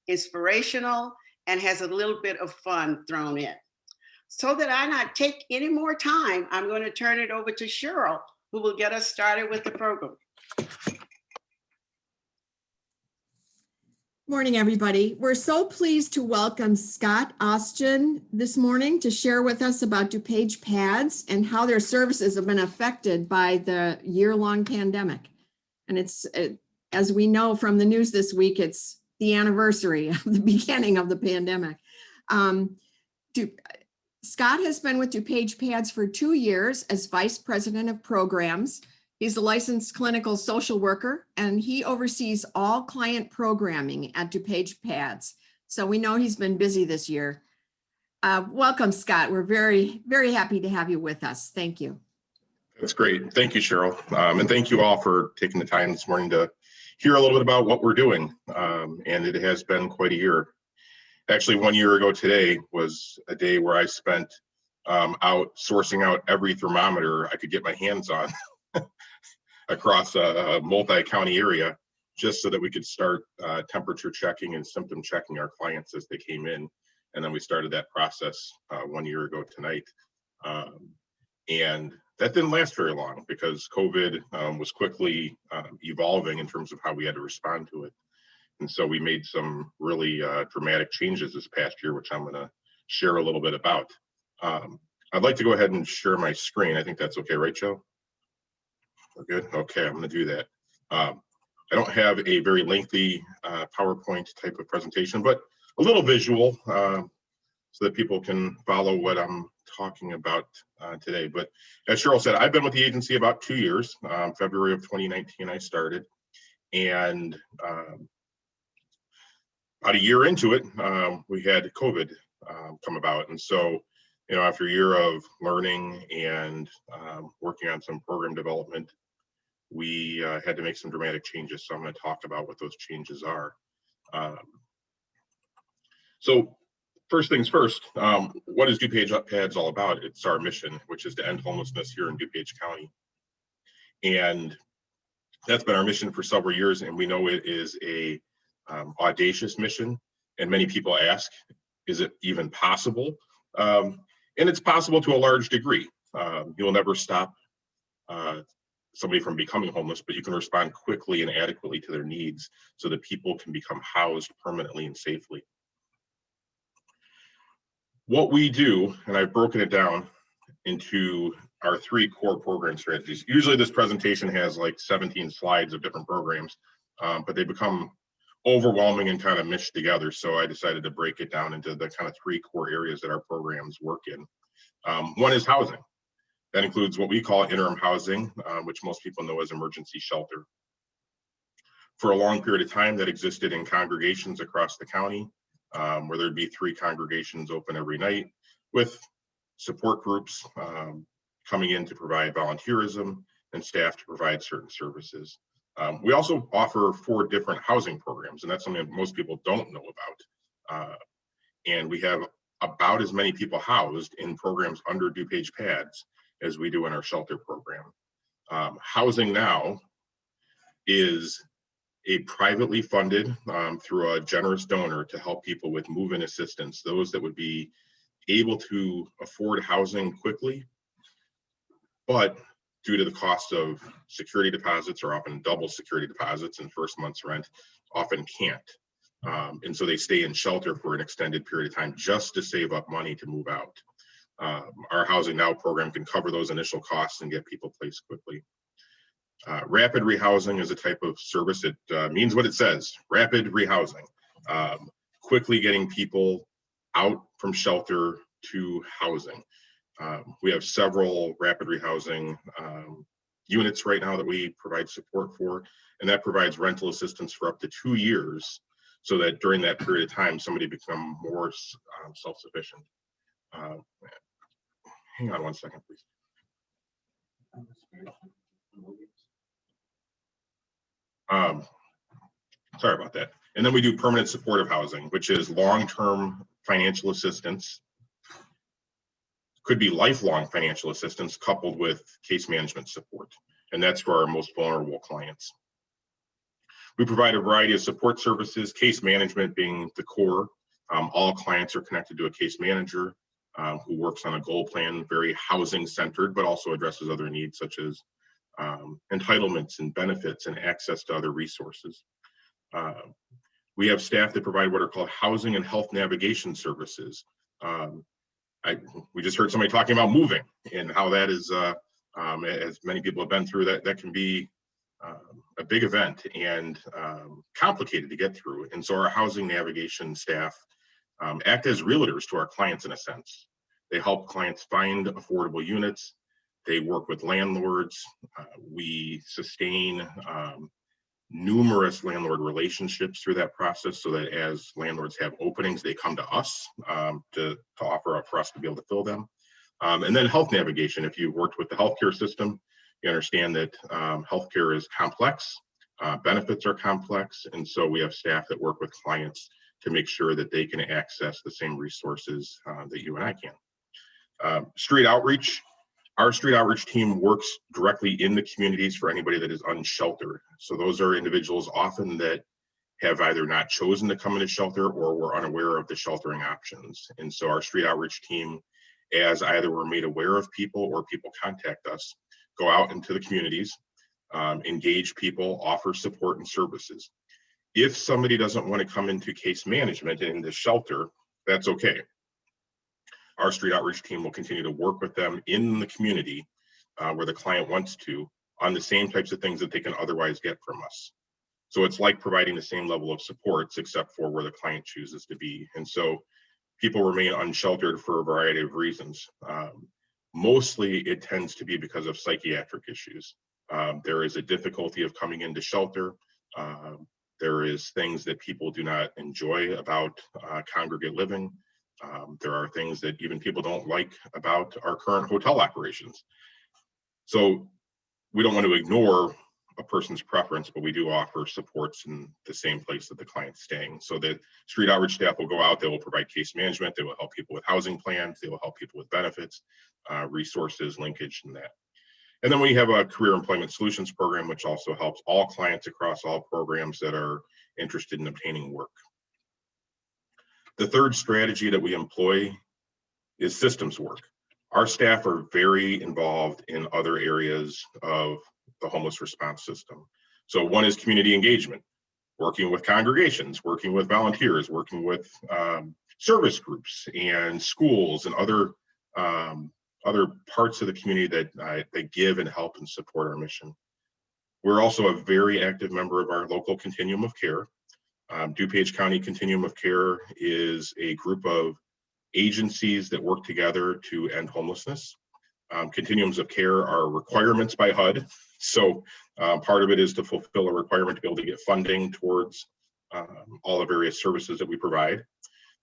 inspirational, and has a little bit of fun thrown in. So that I not take any more time, I'm going to turn it over to Cheryl, who will get us started with the program. Morning, everybody. We're so pleased to welcome Scott Austin this morning to share with us about DuPage pads and how their services have been affected by the year-long pandemic. And as we know from the news this week, it's the anniversary of the beginning of the pandemic. Scott has been with DuPage pads for 2 years as Vice President of Programs. He's a licensed clinical social worker, and he oversees all client programming at DuPage pads. So we know he's been busy this year. Welcome, Scott. We're very, very happy to have you with us. Thank you. That's great. Thank you, Cheryl. And thank you all for taking the time this morning to hear a little bit about what we're doing. And it has been quite a year. Actually, 1 year ago today was a day where I spent out sourcing out every thermometer I could get my hands on across a multi-county area, just so that we could start temperature checking and symptom checking our clients as they came in. And then we started that process 1 year ago tonight. And that didn't last very long because COVID was quickly evolving in terms of how we had to respond to it. And so we made some really dramatic changes this past year, which I'm going to share a little bit about. I'd like to go ahead and share my screen. I think that's okay, right, Joe? We're good? Okay, I'm going to do that. I don't have a very lengthy PowerPoint type of presentation, but a little visual so that people can follow what I'm talking about today. But as Cheryl said, I've been with the agency about 2 years. February of 2019, I started. And about a year into it, we had COVID come about. And so, you know, after a year of learning and working on some program development, we had to make some dramatic changes. So I'm going to talk about what those changes are. So first things first, what is DuPage pads all about? It's our mission, which is to end homelessness here in DuPage County. And that's been our mission for several years. And we know it is a audacious mission. And many people ask, is it even possible? And it's possible to a large degree. You'll never stop somebody from becoming homeless, but you can respond quickly and adequately to their needs so that people can become housed permanently and safely. What we do, and I've broken it down into our 3 core program strategies. Usually this presentation has like 17 slides of different programs, but they become overwhelming and kind of meshed together. So I decided to break it down into the kind of 3 core areas that our programs work in. One is housing. That includes what we call interim housing, which most people know as emergency shelter. For a long period of time, that existed in congregations across the county, where there'd be 3 congregations open every night with support groups coming in to provide volunteerism and staff to provide certain services. We also offer 4 different housing programs, and that's something that most people don't know about. And we have about as many people housed in programs under DuPage pads as we do in our shelter program. Housing Now is a privately funded through a generous donor to help people with move-in assistance, those that would be able to afford housing quickly, but due to the cost of security deposits, or often double security deposits and first month's rent, often can't. And so they stay in shelter for an extended period of time just to save up money to move out. Our Housing Now program can cover those initial costs and get people placed quickly. Rapid rehousing is a type of service that means what it says, rapid rehousing. Quickly getting people out from shelter to housing. We have several rapid rehousing units right now that we provide support for, and that provides rental assistance for up to 2 years so that during that period of time, somebody become more self-sufficient. Hang on one second, please. Sorry about that. And then we do permanent supportive housing, which is long-term financial assistance. Could be lifelong financial assistance coupled with case management support. And that's for our most vulnerable clients. We provide a variety of support services, case management being the core. All clients are connected to a case manager who works on a goal plan, very housing centered, but also addresses other needs such as entitlements and benefits and access to other resources. We have staff that provide what are called housing and health navigation services. We just heard somebody talking about moving and how that is, as many people have been through, that can be a big event and complicated to get through. And so our housing navigation staff act as realtors to our clients in a sense. They help clients find affordable units. They work with landlords. We sustain numerous landlord relationships through that process so that as landlords have openings, they come to us to offer up for us to be able to fill them. And then health navigation. If you've worked with the healthcare system, you understand that healthcare is complex, benefits are complex, and so we have staff that work with clients to make sure that they can access the same resources that you and I can. Street outreach. Our street outreach team works directly in the communities for anybody that is unsheltered. So those are individuals often that have either not chosen to come into shelter or were unaware of the sheltering options. And so our street outreach team, as either we're made aware of people or people contact us, go out into the communities, engage people, offer support and services. If somebody doesn't want to come into case management and into shelter, that's okay. Our street outreach team will continue to work with them in the community where the client wants to on the same types of things that they can otherwise get from us. So it's like providing the same level of supports except for where the client chooses to be. And so people remain unsheltered for a variety of reasons. Mostly it tends to be because of psychiatric issues. There is a difficulty of coming into shelter. There is things that people do not enjoy about congregate living. There are things that even people don't like about our current hotel operations. So we don't want to ignore a person's preference, but we do offer supports in the same place that the client's staying. So the street outreach staff will go out, they will provide case management, they will help people with housing plans, they will help people with benefits, resources, linkage, and that. And then we have a career employment solutions program, which also helps all clients across all programs that are interested in obtaining work. The third strategy that we employ is systems work. Our staff are very involved in other areas of the homeless response system. So one is community engagement, working with congregations, working with volunteers, working with service groups and schools and other parts of the community that give and help and support our mission. We're also a very active member of our local continuum of care. DuPage County Continuum of Care is a group of agencies that work together to end homelessness. Continuums of care are requirements by HUD. So part of it is to fulfill a requirement to be able to get funding towards all the various services that we provide.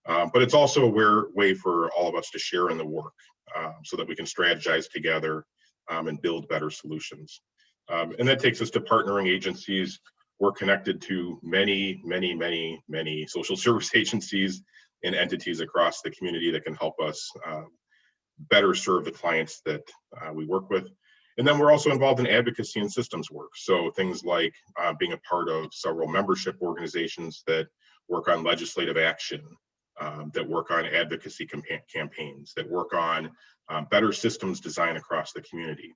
But it's also a way for all of us to share in the work so that we can strategize together and build better solutions. And that takes us to partnering agencies. We're connected to many social service agencies and entities across the community that can help us better serve the clients that we work with. And then we're also involved in advocacy and systems work. So things like being a part of several membership organizations that work on legislative action, that work on advocacy campaigns, that work on better systems design across the community.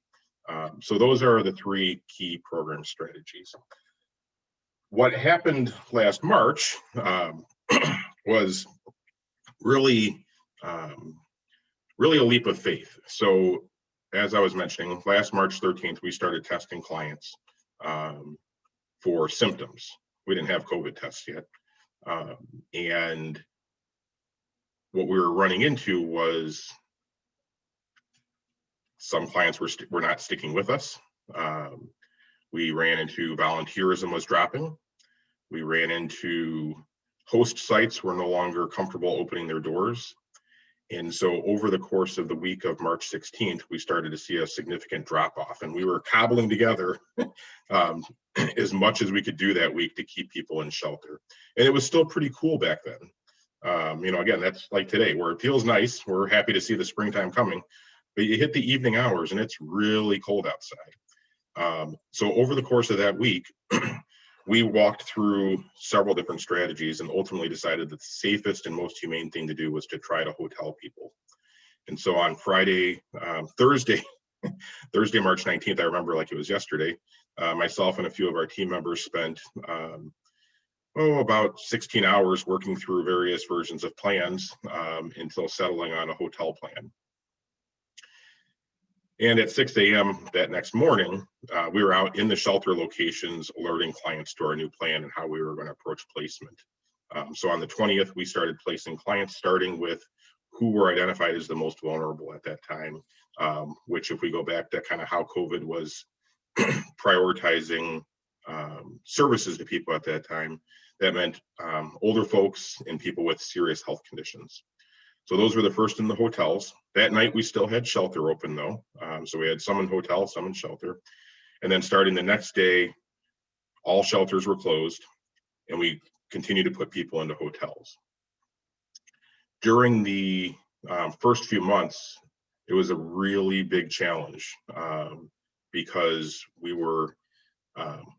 So those are the three key program strategies. What happened last March was really a leap of faith. So as I was mentioning, last March 13th, we started testing clients for symptoms. We didn't have COVID tests yet. And what we were running into was some clients were not sticking with us. We ran into volunteerism was dropping. We ran into host sites were no longer comfortable opening their doors. And so over the course of the week of March 16th, we started to see a significant drop off, and we were cobbling together as much as we could do that week to keep people in shelter. And it was still pretty cool back then. Again, that's like today where it feels nice. We're happy to see the springtime coming, but you hit the evening hours and it's really cold outside. So over the course of that week, we walked through several different strategies and ultimately decided that the safest and most humane thing to do was to try to hotel people. And so on Thursday, March 19th, I remember like it was yesterday, myself and a few of our team members spent about 16 hours working through various versions of plans until settling on a hotel plan. And at 6 a.m. that next morning, we were out in the shelter locations alerting clients to our new plan and how we were going to approach placement. So on the 20th, we started placing clients, starting with who were identified as the most vulnerable at that time, which if we go back to kind of how COVID was prioritizing services to people at that time, that meant older folks and people with serious health conditions. So those were the first in the hotels. That night, we still had shelter open though. So we had some in hotel, some in shelter. And then starting the next day, all shelters were closed and we continued to put people into hotels. During the first few months, it was a really big challenge because we were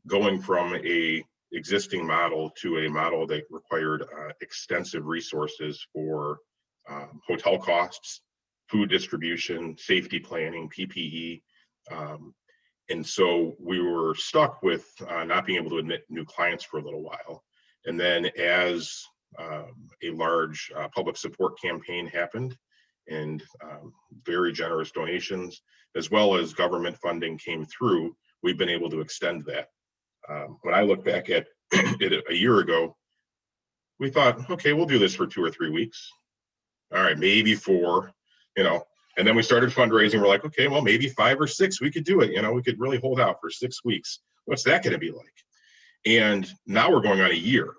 going from a existing model to a model that required extensive resources for hotel costs, food distribution, safety planning, PPE. And so we were stuck with not being able to admit new clients for a little while. And then as a large public support campaign happened and very generous donations, as well as government funding came through, we've been able to extend that. When I look back at it a year ago, we thought, okay, we'll do this for 2 or 3 weeks. All right, maybe 4, and then we started fundraising. We're like, okay, well, maybe 5 or 6, we could do it. We could really hold out for 6 weeks. What's that going to be like? And now we're going on a year.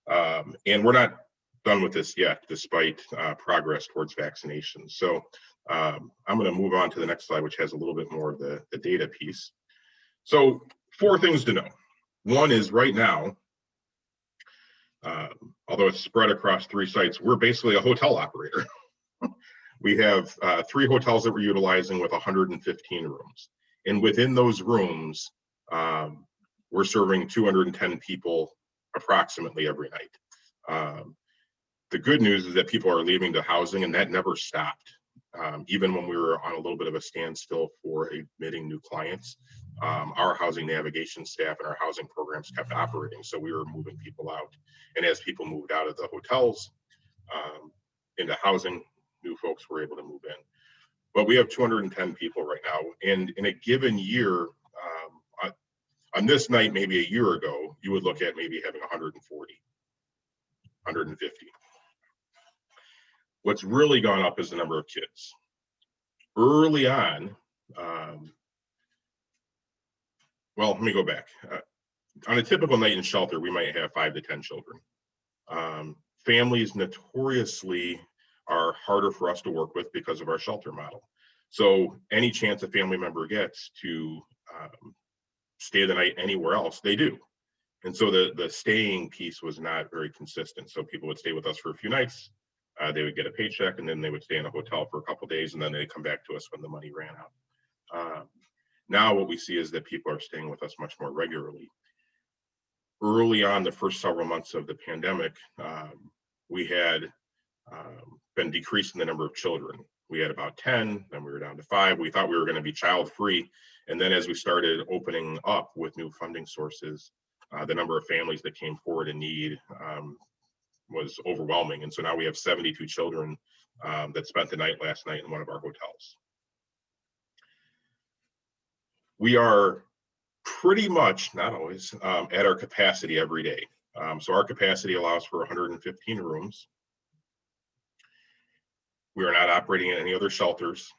And we're not done with this yet, despite progress towards vaccination. So I'm going to move on to the next slide, which has a little bit more of the data piece. So 4 things to know. One is right now, although it's spread across 3 sites, we're basically a hotel operator. We have 3 hotels that we're utilizing with 115 rooms. And within those rooms, we're serving 210 people approximately every night. The good news is that people are leaving the housing, and that never stopped. Even when we were on a little bit of a standstill for admitting new clients, our housing navigation staff and our housing programs kept operating. So we were moving people out. And as people moved out of the hotels into housing, new folks were able to move in. But we have 210 people right now. And in a given year, on this night, maybe a year ago, you would look at maybe having 140, 150. What's really gone up is the number of kids. Early on, well, let me go back. On a typical night in shelter, we might have 5 to 10 children. Families notoriously are harder for us to work with because of our shelter model. So any chance a family member gets to stay the night anywhere else, they do. And so the staying piece was not very consistent. So people would stay with us for a few nights, they would get a paycheck, and then they would stay in a hotel for a couple of days, and then they'd come back to us when the money ran out. Now what we see is that people are staying with us much more regularly. Early on, the first several months of the pandemic, we had been decreasing the number of children. We had about 10, then we were down to 5. We thought we were going to be child-free. And then as we started opening up with new funding sources, the number of families that came forward in need was overwhelming. And so now we have 72 children that spent the night last night in one of our hotels. We are pretty much, not always, at our capacity every day. So our capacity allows for 115 rooms. We are not operating in any other shelters,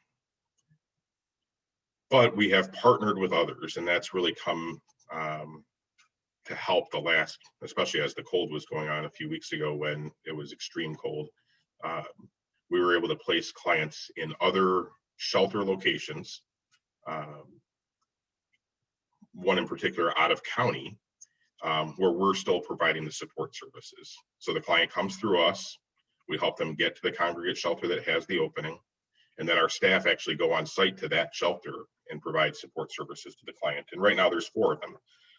but we have partnered with others, and that's really come to help the last, especially as the cold was going on a few weeks ago when it was extreme cold. We were able to place clients in other shelter locations, one in particular out of county, where we're still providing the support services. So the client comes through us, we help them get to the congregate shelter that has the opening, and then our staff actually go on site to that shelter and provide support services to the client. And right now there's 4 of them.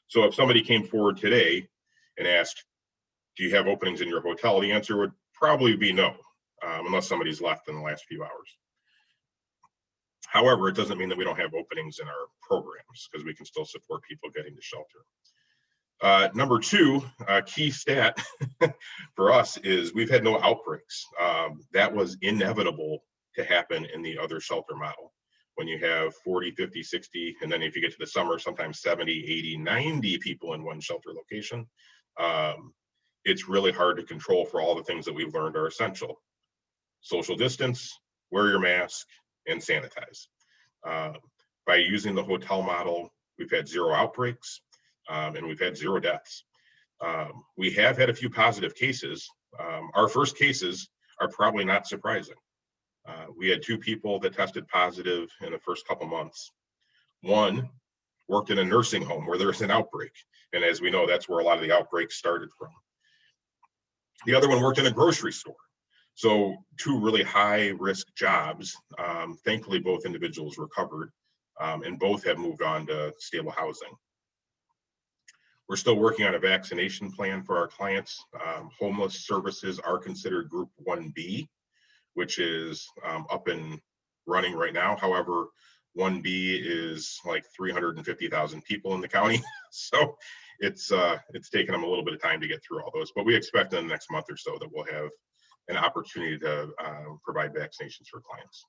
So if somebody came forward today and asked, do you have openings in your hotel? The answer would probably be no, unless somebody's left in the last few hours. However, it doesn't mean that we don't have openings in our programs, because we can still support people getting to shelter. Number two, key stat for us is we've had no outbreaks. That was inevitable to happen in the other shelter model. When you have 40, 50, 60, and then if you get to the summer, sometimes 70, 80, 90 people in one shelter location, it's really hard to control for all the things that we've learned are essential. Social distance, wear your mask, and sanitize. By using the hotel model, we've had 0 outbreaks, and we've had 0 deaths. We have had a few positive cases. Our first cases are probably not surprising. We had 2 people that tested positive in the first couple months. One worked in a nursing home where there's an outbreak. And as we know, that's where a lot of the outbreaks started from. The other one worked in a grocery store. So 2 really high risk jobs. Thankfully, both individuals recovered, and both have moved on to stable housing. We're still working on a vaccination plan for our clients. Homeless services are considered Group 1B, which is up and running right now. However, 1B is like 350,000 people in the county. So it's taken them a little bit of time to get through all those, but we expect in the next month or so that we'll have an opportunity to provide vaccinations for clients.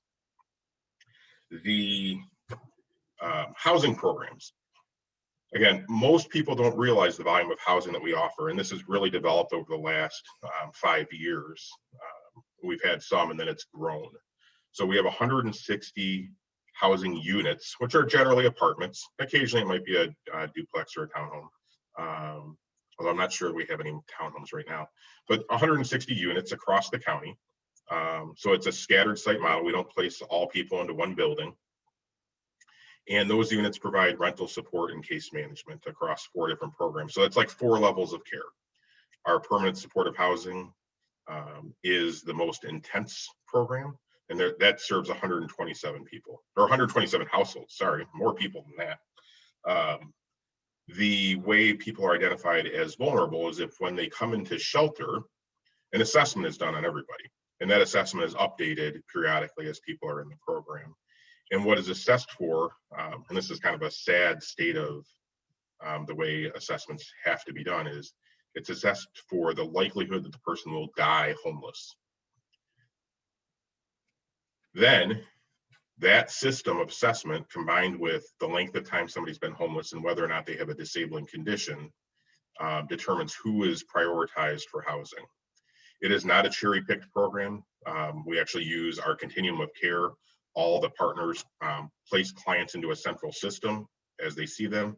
The housing programs. Again, most people don't realize the volume of housing that we offer, and this has really developed over the last 5 years. We've had some, and then it's grown. So we have 160 housing units, which are generally apartments. Occasionally, it might be a duplex or a townhome. Although I'm not sure we have any townhomes right now, but 160 units across the county. So it's a scattered site model. We don't place all people into one building. And those units provide rental support and case management across 4 different programs. So it's like 4 levels of care. Our permanent supportive housing is the most intense program, and that serves 127 people, or 127 households, sorry, more people than that. The way people are identified as vulnerable is if when they come into shelter, an assessment is done on everybody. And that assessment is updated periodically as people are in the program. And what is assessed for, and this is kind of a sad state of the way assessments have to be done, is it's assessed for the likelihood that the person will die homeless. Then that system of assessment, combined with the length of time somebody's been homeless and whether or not they have a disabling condition, determines who is prioritized for housing. It is not a cherry-picked program. We actually use our continuum of care. All the partners place clients into a central system as they see them.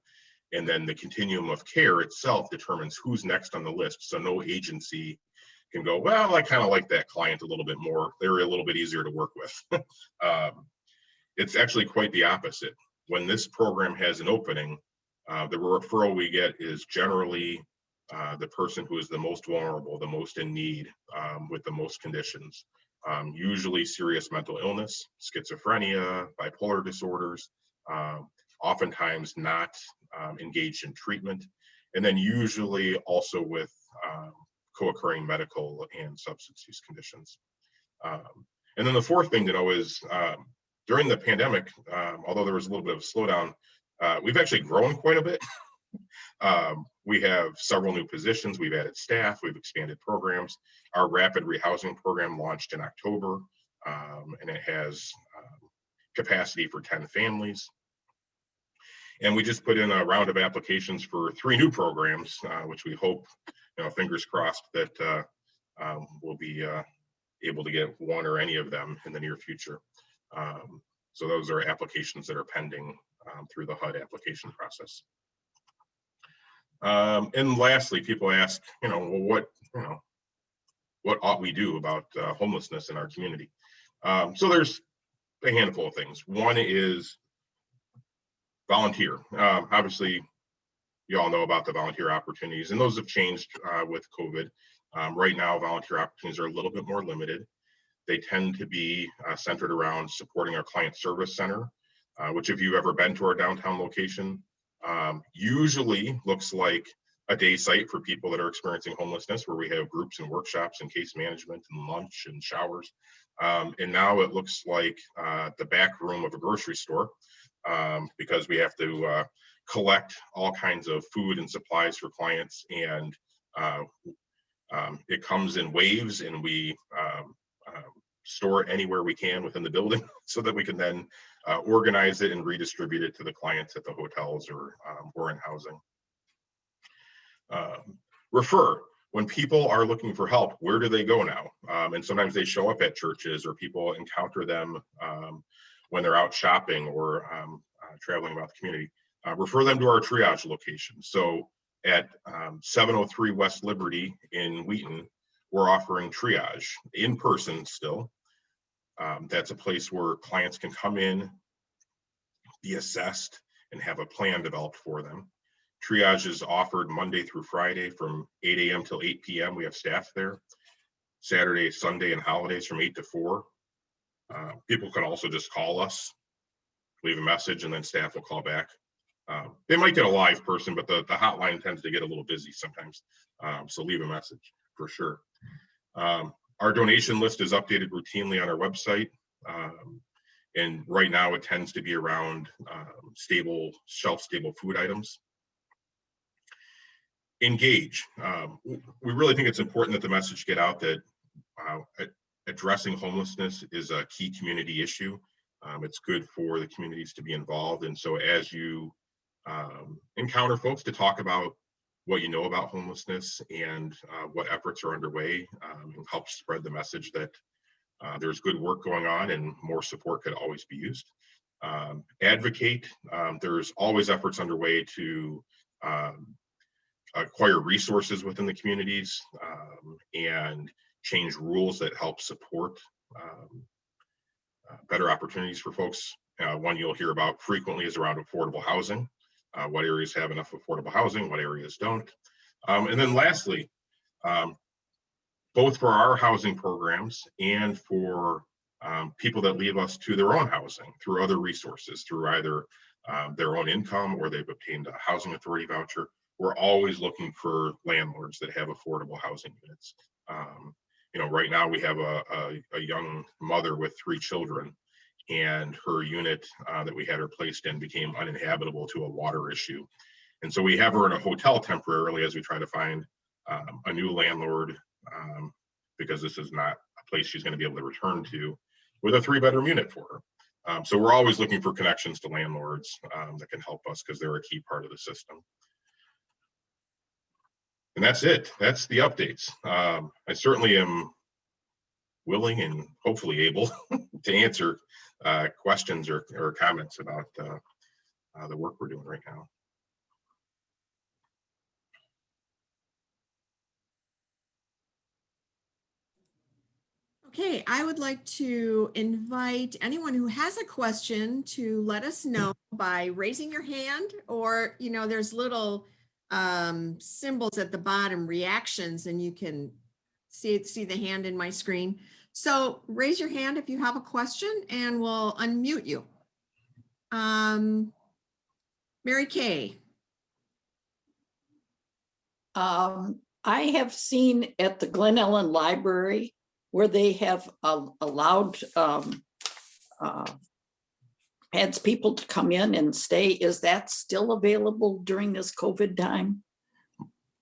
And then the continuum of care itself determines who's next on the list. So no agency can go, well, I kind of like that client a little bit more. They're a little bit easier to work with. It's actually quite the opposite. When this program has an opening, the referral we get is generally the person who is the most vulnerable, the most in need, with the most conditions. Usually serious mental illness, schizophrenia, bipolar disorders, oftentimes not engaged in treatment, and then usually also with co-occurring medical and substance use conditions. And then the 4th thing to know is during the pandemic, although there was a little bit of a slowdown, we've actually grown quite a bit. We have several new positions, we've added staff, we've expanded programs. Our rapid rehousing program launched in October, and it has capacity for 10 families. And we just put in a round of applications for 3 new programs, which we hope, fingers crossed, that we'll be able to get one or any of them in the near future. So those are applications that are pending through the HUD application process. And lastly, people ask, well, what ought we do about homelessness in our community? So there's a handful of things. One is volunteer. Obviously, you all know about the volunteer opportunities, and those have changed with COVID. Right now, volunteer opportunities are a little bit more limited. They tend to be centered around supporting our client service center, which if you've ever been to our downtown location, Usually looks like a day site for people that are experiencing homelessness, where we have groups and workshops and case management and lunch and showers. And now it looks like the back room of a grocery store, because we have to collect all kinds of food and supplies for clients, and it comes in waves, and we store it anywhere we can within the building so that we can then organize it and redistribute it to the clients at the hotels or in housing. Refer. When people are looking for help, where do they go now? And sometimes they show up at churches, or people encounter them when they're out shopping or traveling about the community. Refer them to our triage location. So at 703 West Liberty in Wheaton, we're offering triage in person still. That's a place where clients can come in, be assessed, and have a plan developed for them. Triage is offered Monday through Friday from 8 a.m. till 8 p.m. We have staff there. Saturday, Sunday, and holidays from 8 to 4. People can also just call us, leave a message, and then staff will call back. They might get a live person, but the hotline tends to get a little busy sometimes. So leave a message for sure. Our donation list is updated routinely on our website. And right now it tends to be around shelf-stable food items. Engage. We really think it's important that the message get out that addressing homelessness is a key community issue. It's good for the communities to be involved. And so as you encounter folks, to talk about what you know about homelessness and what efforts are underway, and help spread the message that there's good work going on and more support could always be used. Advocate. There's always efforts underway to acquire resources within the communities and change rules that help support better opportunities for folks. One you'll hear about frequently is around affordable housing. What areas have enough affordable housing, what areas don't. And then lastly, both for our housing programs and for people that leave us to their own housing through other resources, through either their own income or they've obtained a housing authority voucher, we're always looking for landlords that have affordable housing units. Right now we have a young mother with 3 children, and her unit that we had her placed in became uninhabitable to a water issue. And so we have her in a hotel temporarily as we try to find a new landlord, because this is not a place she's going to be able to return to, with a 3-bedroom unit for her. So we're always looking for connections to landlords that can help us, because they're a key part of the system. And that's it. That's the updates. I certainly am willing and hopefully able to answer questions or comments about the work we're doing right now. Okay, I would like to invite anyone who has a question to let us know by raising your hand, or, there's little symbols at the bottom, reactions, and you can see the hand in my screen. So raise your hand if you have a question and we'll unmute you. Mary Kay. I have seen at the Glen Ellen Library where they have allowed had people to come in and stay. Is that still available during this COVID time?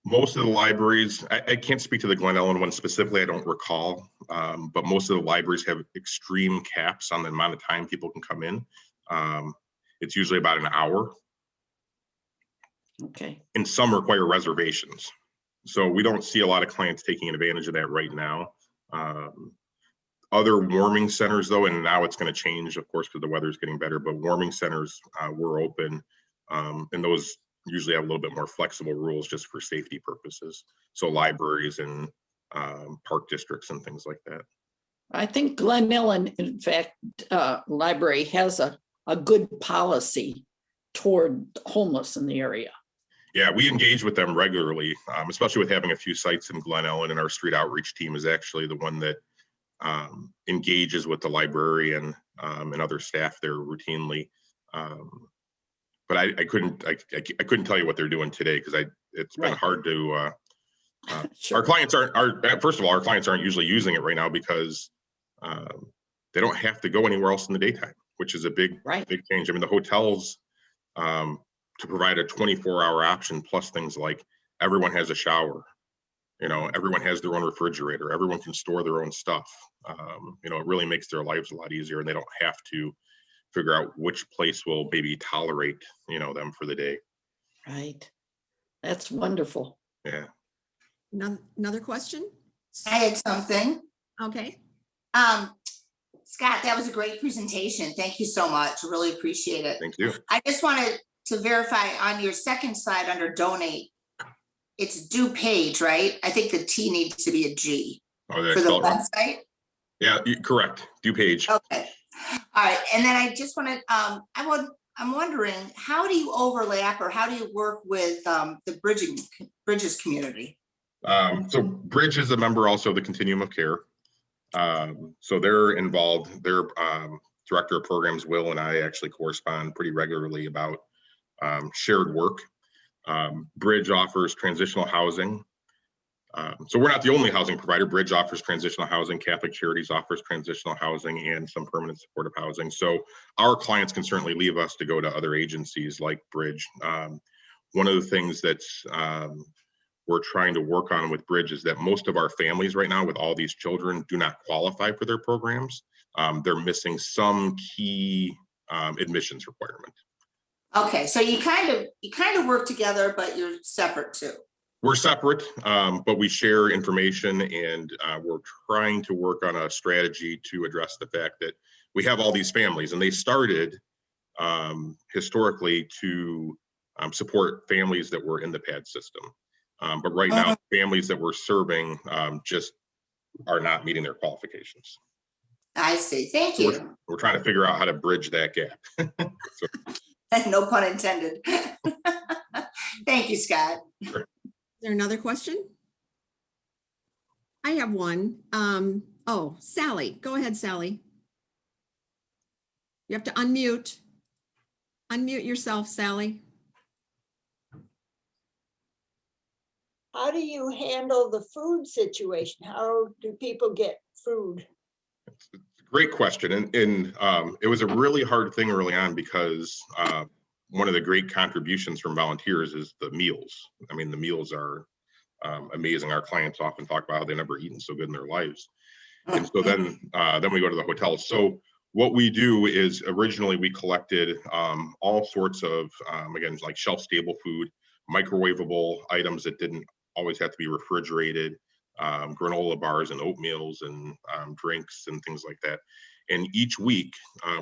Most of the libraries, I can't speak to the Glen Ellen one specifically, I don't recall, but most of the libraries have extreme caps on the amount of time people can come in. It's usually about an hour. Okay. And some require reservations. So we don't see a lot of clients taking advantage of that right now. Other warming centers though, and now it's going to change, of course, because the weather's getting better, but warming centers were open, and those usually have a little bit more flexible rules just for safety purposes. So libraries and park districts and things like that. I think Glen Ellen, in fact, library has a good policy toward homeless in the area. Yeah, we engage with them regularly, especially with having a few sites in Glen Ellen, and our street outreach team is actually the one that engages with the librarian and other staff there routinely. but I couldn't tell you what they're doing today because it's been Right. hard to. Sure. Our clients first of all, our clients aren't usually using it right now because they don't have to go anywhere else in the daytime, which is a big change. I mean, the hotels to provide a 24-hour option plus things like everyone has a shower, everyone has their own refrigerator, everyone can store their own stuff. It really makes their lives a lot easier, and they don't have to figure out which place will maybe tolerate, them for the day. Right. That's wonderful. Yeah. Another question? I had something. Okay. Scott, that was a great presentation. Thank you so much. Really appreciate it. Thank you. I just wanted to verify on your second slide under donate, it's DuPage, right? I think the T needs to be a G Oh, did I for the spell it wrong? website. Yeah, correct. DuPage. Okay. All right. And then I just wanted, I'm wondering, how do you overlap or how do you work with the Bridges community? So Bridge is a member also of the Continuum of Care. So they're involved. Their director of programs, Will, and I actually correspond pretty regularly about shared work. Bridge offers transitional housing. So we're not the only housing provider. Bridge offers transitional housing. Catholic Charities offers transitional housing and some permanent supportive housing. So our clients can certainly leave us to go to other agencies like Bridge. One of the things that's we're trying to work on with Bridge is that most of our families right now with all these children do not qualify for their programs. They're missing some key admissions requirement. Okay, so you kind of work together, but you're separate too. We're separate, but we share information, and we're trying to work on a strategy to address the fact that we have all these families, and they started historically to support families that were in the PAD system. But right now, families that we're serving just are not meeting their qualifications. I see. Thank So you. we're trying to figure out how to bridge that gap. No pun intended. Thank you, Scott. Sure. Is there another question? I have one. Oh, Sally, go ahead, Sally. You have to unmute. Unmute yourself, Sally. How do you handle the food situation? How do people get food? It's a great question. And it was a really hard thing early on because one of the great contributions from volunteers is the meals. I mean, the meals are amazing. Our clients often talk about how they never eaten so good in their lives. And so then we go to the hotels. So what we do is originally we collected all sorts of, again, like shelf stable food, microwavable items that didn't always have to be refrigerated, granola bars and oatmeals and drinks and things like that. And each week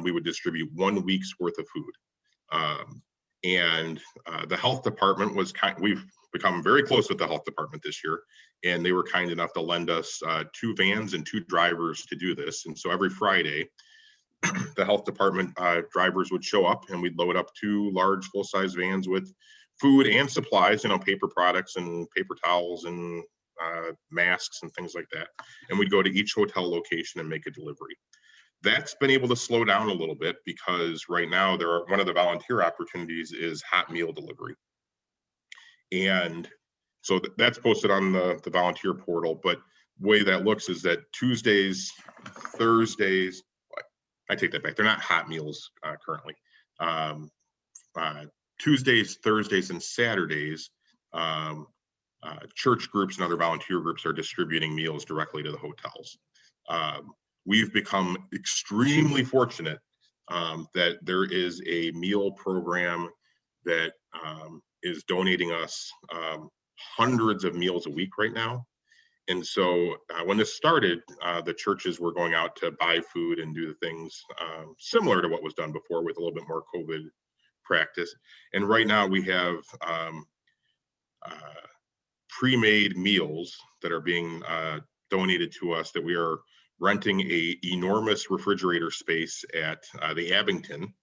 we would distribute 1 week's worth of food. And the health department was we've become very close with the health department this year, and they were kind enough to lend us 2 vans and 2 drivers to do this. And so every Friday, the health department drivers would show up, and we'd load up 2 large full-size vans with food and supplies, paper products and paper towels and masks and things like that. And we'd go to each hotel location and make a delivery. That's been able to slow down a little bit because right now one of the volunteer opportunities is hot meal delivery. And so that's posted on the volunteer portal, but the way that looks is that Tuesdays, Thursdays, I take that back. They're not hot meals currently. Tuesdays, Thursdays, and Saturdays, church groups and other volunteer groups are distributing meals directly to the hotels. We've become extremely fortunate that there is a meal program that is donating us hundreds of meals a week right now. And so when this started, the churches were going out to buy food and do the things similar to what was done before with a little bit more COVID practice. And right now we have pre-made meals that are being donated to us that we are renting a enormous refrigerator space at the Abington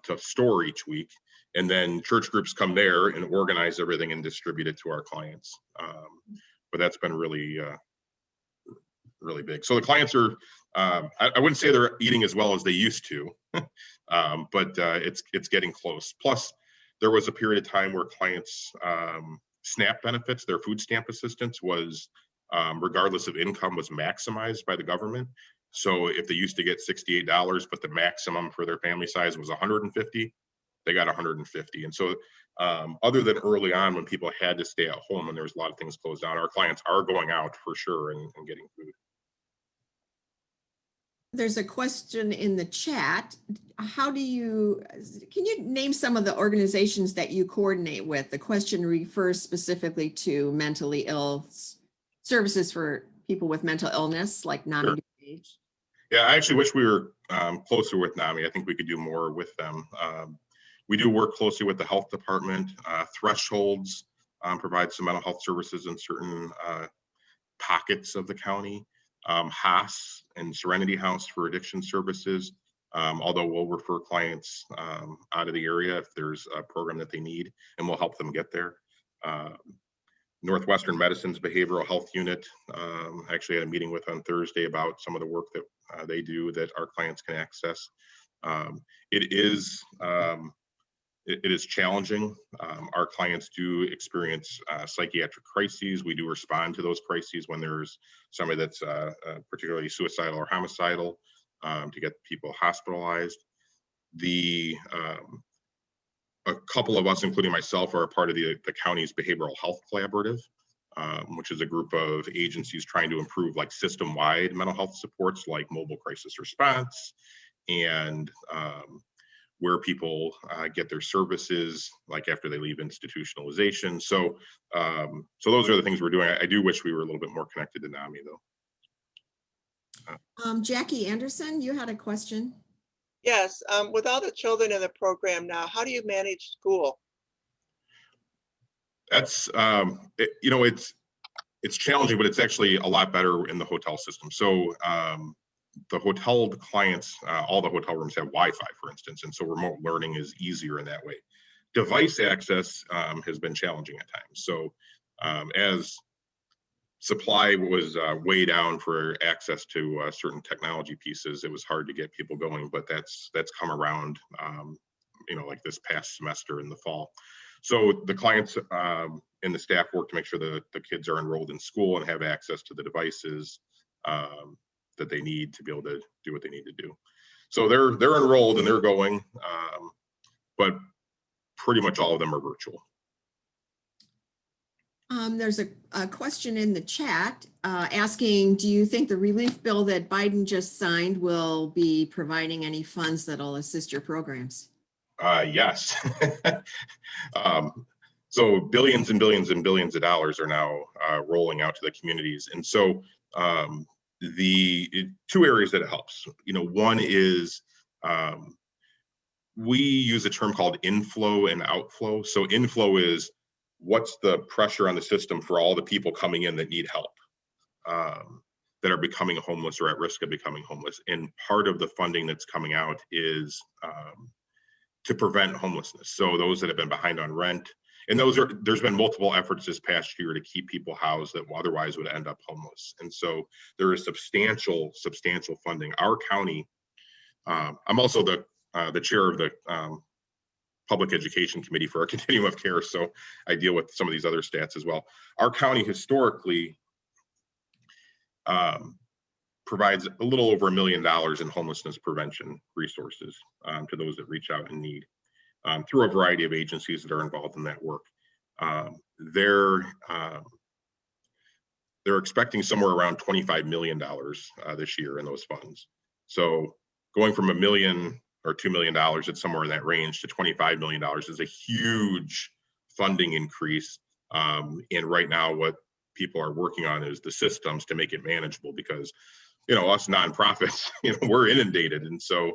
to store each week. And then church groups come there and organize everything and distribute it to our clients. But that's been really really big. So the clients are, I wouldn't say they're eating as well as they used to, but it's getting close. Plus, there was a period of time where clients' SNAP benefits, their food stamp assistance was, regardless of income, was maximized by the government. So if they used to get $68, but the maximum for their family size was 150, they got 150. And so other than early on when people had to stay at home and there was a lot of things closed down, our clients are going out for sure and getting food. There's a question in the chat. Can you name some of the organizations that you coordinate with? The question refers specifically to mentally ill services for people with mental illness, like NAMI DuPage. Yeah, I actually wish we were closer with NAMI. I think we could do more with them. We do work closely with the health department. Thresholds provide some mental health services in certain pockets of the county. Haas and Serenity House for addiction services, although we'll refer clients out of the area if there's a program that they need, and we'll help them get there. Northwestern Medicine's behavioral health unit, actually had a meeting with on Thursday about some of the work that they do that our clients can access. It is challenging. Our clients do experience psychiatric crises. We do respond to those crises when there's somebody that's particularly suicidal or homicidal, to get people hospitalized. A couple of us, including myself, are a part of the county's behavioral health collaborative, which is a group of agencies trying to improve like system-wide mental health supports like mobile crisis response and where people get their services, like after they leave institutionalization. So those are the things we're doing. I do wish we were a little bit more connected to NAMI though. Jackie Anderson, you had a question. Yes, with all the children in the program now, how do you manage school? That's, it's challenging, but it's actually a lot better in the hotel system. So the hotel clients, all the hotel rooms have Wi-Fi, for instance, and so remote learning is easier in that way. Device access has been challenging at times. So as supply was way down for access to certain technology pieces, it was hard to get people going, but that's come around, like this past semester in the fall. So the clients and the staff work to make sure that the kids are enrolled in school and have access to the devices that they need to be able to do what they need to do. So they're enrolled and they're going, but pretty much all of them are virtual. There's a question in the chat asking, do you think the relief bill that Biden just signed will be providing any funds that'll assist your programs? Yes. So billions and billions and billions of dollars are now rolling out to the communities. And so the two areas that it helps, one is we use a term called inflow and outflow. So inflow is what's the pressure on the system for all the people coming in that need help, that are becoming homeless or at risk of becoming homeless. And part of the funding that's coming out is to prevent homelessness. So those that have been behind on rent, and there's been multiple efforts this past year to keep people housed that otherwise would end up homeless. And so there is substantial funding. Our county, I'm also the chair of the Public Education Committee for our continuum of care, so I deal with some of these other stats as well. Our county historically provides a little over $1 million in homelessness prevention resources to those that reach out in need through a variety of agencies that are involved in that work. They're expecting somewhere around $25 million this year in those funds. So going from $1 million or $2 million, it's somewhere in that range, to $25 million is a huge funding increase. And right now what people are working on is the systems to make it manageable, because us nonprofits, we're inundated. And so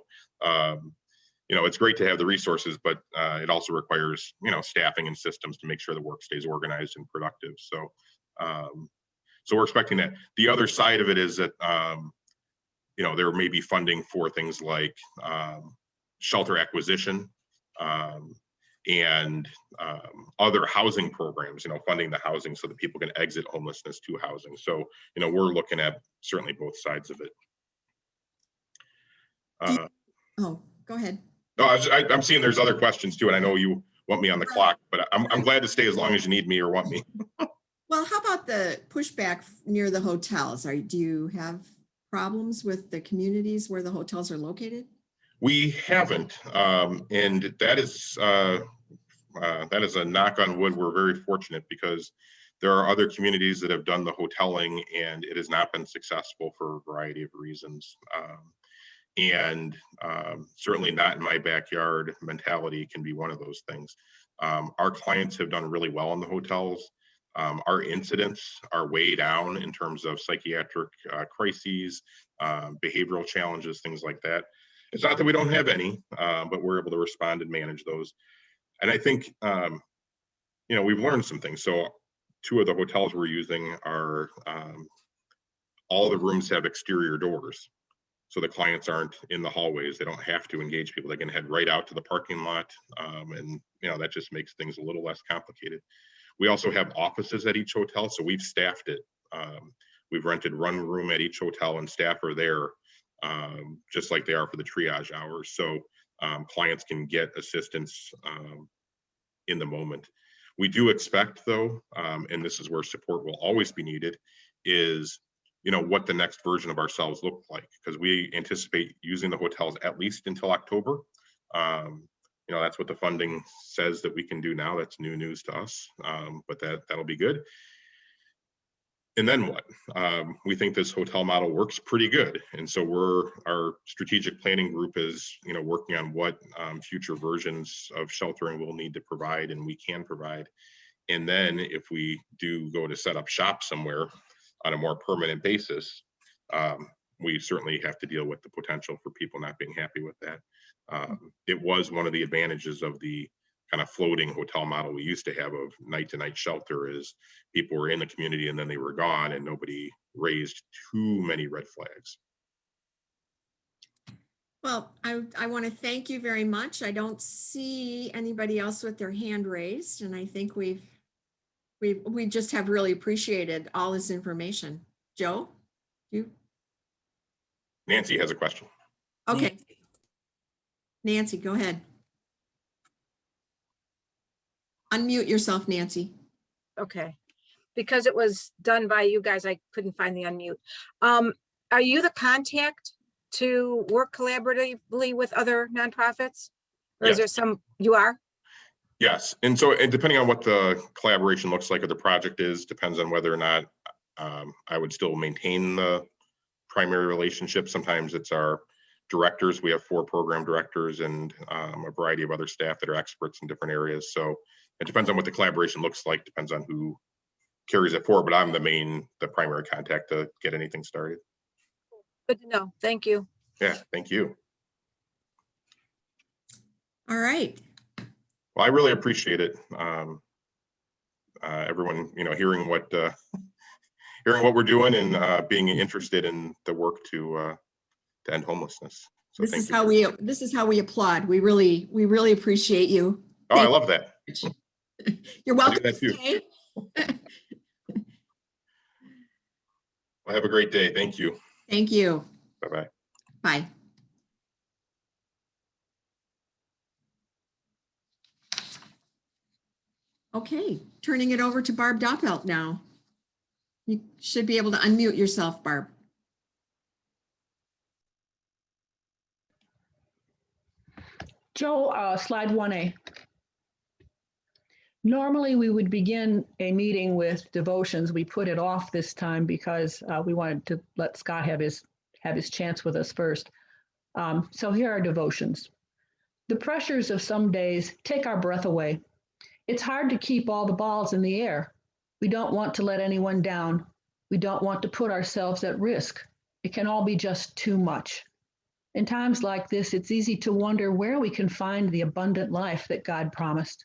it's great to have the resources, but it also requires staffing and systems to make sure the work stays organized and productive. So so we're expecting that. The other side of it is that there may be funding for things like shelter acquisition. and other housing programs, funding the housing so that people can exit homelessness to housing. So, we're looking at certainly both sides of it. Oh, go ahead. No, I'm seeing there's other questions too, and I know you want me on the clock, but I'm glad to stay as long as you need me or want me. Well, how about the pushback near the hotels? Do you have problems with the communities where the hotels are located? We haven't, and that is a knock on wood. We're very fortunate because there are other communities that have done the hoteling and it has not been successful for a variety of reasons. Certainly not in my backyard mentality can be one of those things. Our clients have done really well in the hotels. Our incidents are way down in terms of psychiatric crises, behavioral challenges, things like that. It's not that we don't have any, but we're able to respond and manage those. And I think, we've learned some things. So 2 of the hotels we're using are, all the rooms have exterior doors. So the clients aren't in the hallways. They don't have to engage people. They can head right out to the parking lot. And that just makes things a little less complicated. We also have offices at each hotel. So we've staffed it. We've rented one room at each hotel and staff are there, just like they are for the triage hours. So clients can get assistance in the moment. We do expect though, and this is where support will always be needed, is what the next version of ourselves look like, because we anticipate using the hotels at least until October. That's what the funding says that we can do now. That's new news to us, but that'll be good. And then what? We think this hotel model works pretty good. And so our strategic planning group is, working on what future versions of sheltering we'll need to provide and we can provide. And then if we do go to set up shop somewhere on a more permanent basis, we certainly have to deal with the potential for people not being happy with that. It was one of the advantages of the kind of floating hotel model we used to have of night to night shelter, is people were in the community and then they were gone and nobody raised too many red flags. Well, I want to thank you very much. I don't see anybody else with their hand raised, and I think we just have really appreciated all this information. Joe, you? Nancy has a question. Okay. Nancy, go ahead. Unmute yourself, Nancy. Okay, because it was done by you guys, I couldn't find the unmute. Are you the contact to work collaboratively with other nonprofits? Or is there you are? Yes, and depending on what the collaboration looks like or the project is, depends on whether or not I would still maintain the primary relationship. Sometimes it's our directors. We have 4 program directors and a variety of other staff that are experts in different areas. So it depends on what the collaboration looks like, depends on who carries it forward, but I'm the primary contact to get anything started. Good to know. Thank you. Yeah, thank you. All right. Well, I really appreciate it. Everyone, hearing what we're doing and being interested in the work to end homelessness. So This is how we applaud. We really appreciate you. Oh, I love that. You're welcome to too. stay. Well, have a great day. Thank you. Thank you. Bye-bye. Bye. Okay, turning it over to Barb Doppelt now. You should be able to unmute yourself, Barb. Joe, slide 1A. Normally, we would begin a meeting with devotions. We put it off this time because we wanted to let Scott have his chance with us first. So here are devotions. The pressures of some days take our breath away. It's hard to keep all the balls in the air. We don't want to let anyone down. We don't want to put ourselves at risk. It can all be just too much. In times like this, it's easy to wonder where we can find the abundant life that God promised.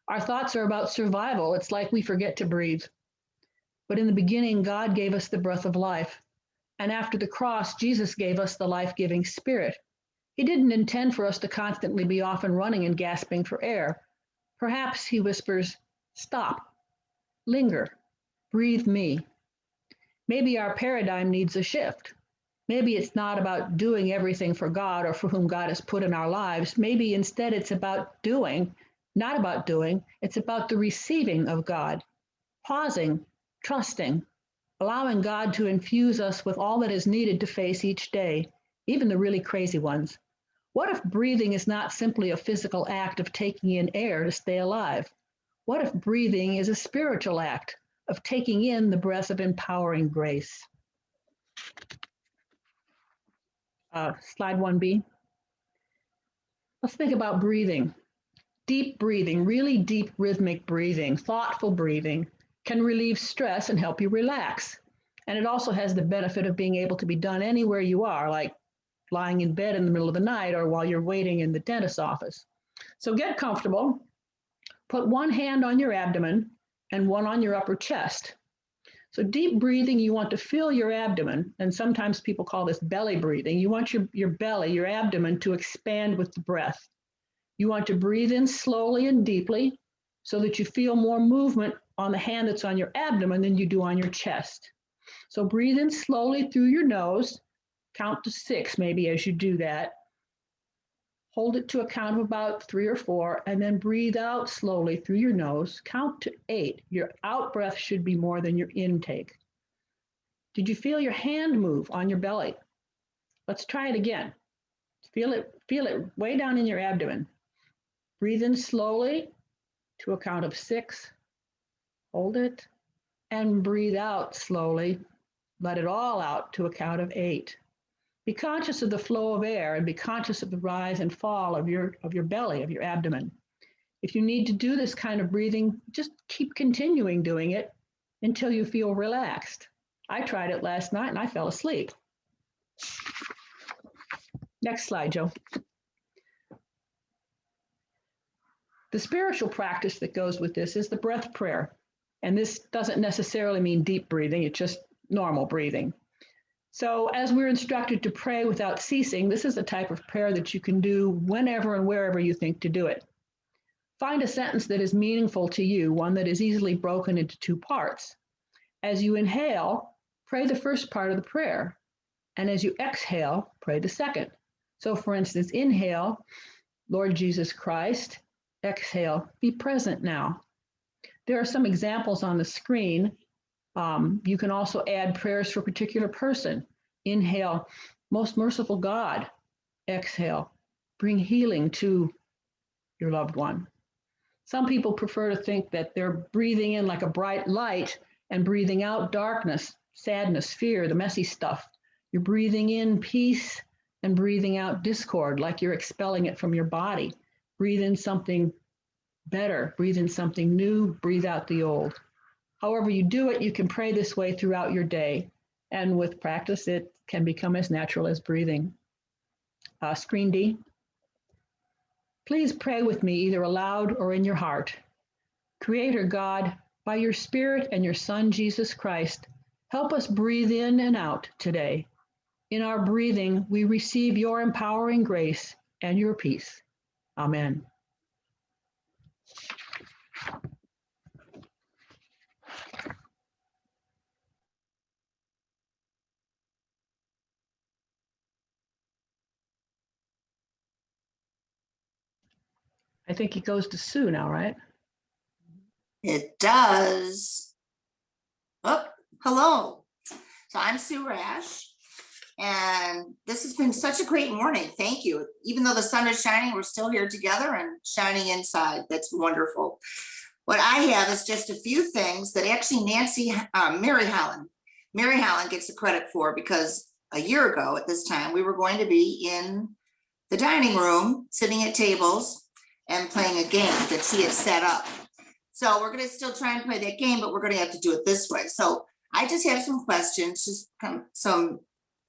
Our thoughts are about survival. It's like we forget to breathe. But in the beginning, God gave us the breath of life. And after the cross, Jesus gave us the life-giving Spirit. He didn't intend for us to constantly be off and running and gasping for air. Perhaps he whispers, stop, linger, breathe me. Maybe our paradigm needs a shift. Maybe it's not about doing everything for God or for whom God has put in our lives. Maybe instead it's about doing, not about doing, it's about the receiving of God, pausing, trusting, allowing God to infuse us with all that is needed to face each day, even the really crazy ones. What if breathing is not simply a physical act of taking in air to stay alive? What if breathing is a spiritual act of taking in the breath of empowering grace? Slide 1B. Let's think about breathing. Deep breathing, really deep rhythmic breathing, thoughtful breathing can relieve stress and help you relax. And it also has the benefit of being able to be done anywhere you are, like lying in bed in the middle of the night or while you're waiting in the dentist's office. So get comfortable. Put one hand on your abdomen and one on your upper chest. So deep breathing, you want to fill your abdomen, and sometimes people call this belly breathing. You want your belly, your abdomen to expand with the breath. You want to breathe in slowly and deeply so that you feel more movement on the hand that's on your abdomen than you do on your chest. So breathe in slowly through your nose, count to 6 maybe as you do that. Hold it to a count of about 3 or 4, and then breathe out slowly through your nose. Count to 8. Your out breath should be more than your intake. Did you feel your hand move on your belly? Let's try it again. Feel it way down in your abdomen. Breathe in slowly to a count of 6. Hold it, and breathe out slowly. Let it all out to a count of 8. Be conscious of the flow of air and be conscious of the rise and fall of your belly, of your abdomen. If you need to do this kind of breathing, just keep continuing doing it until you feel relaxed. I tried it last night and I fell asleep. Next slide, Joe. The spiritual practice that goes with this is the breath prayer. And this doesn't necessarily mean deep breathing, it's just normal breathing. So as we're instructed to pray without ceasing, this is a type of prayer that you can do whenever and wherever you think to do it. Find a sentence that is meaningful to you, one that is easily broken into 2 parts. As you inhale, pray the first part of the prayer. And as you exhale, pray the second. So for instance, inhale, Lord Jesus Christ. Exhale, be present now. There are some examples on the screen. You can also add prayers for a particular person. Inhale, most merciful God. Exhale, bring healing to your loved one. Some people prefer to think that they're breathing in like a bright light and breathing out darkness, sadness, fear, the messy stuff. You're breathing in peace and breathing out discord, like you're expelling it from your body. Breathe in something better, breathe in something new, breathe out the old. However you do it, you can pray this way throughout your day. And with practice, it can become as natural as breathing. Screen D. Please pray with me either aloud or in your heart. Creator God, by your Spirit and your Son, Jesus Christ, help us breathe in and out today. In our breathing, we receive your empowering grace and your peace. Amen. I think it goes to Sue now, right? It does. Oh, hello. So I'm Sue Rash, and this has been such a great morning. Thank you. Even though the sun is shining, we're still here together and shining inside. That's wonderful. What I have is just a few things that actually Mary Holland gets the credit for, because a year ago at this time, we were going to be in the dining room, sitting at tables and playing a game that she had set up. So we're going to still try and play that game, but we're going to have to do it this way. So I just have some questions, just some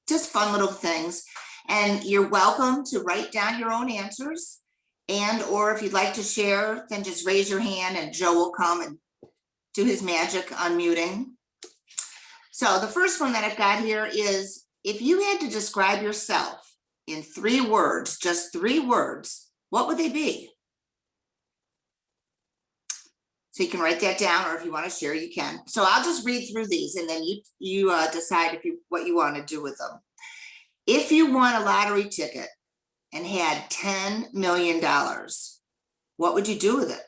fun little things. And you're welcome to write down your own answers. And, or if you'd like to share, then just raise your hand and Joe will come and do his magic unmuting. So the first one that I've got here is, if you had to describe yourself in 3 words, just 3 words, what would they be? So you can write that down, or if you want to share, you can. So I'll just read through these and then you decide what you want to do with them. If you won a lottery ticket and had $10 million, what would you do with it?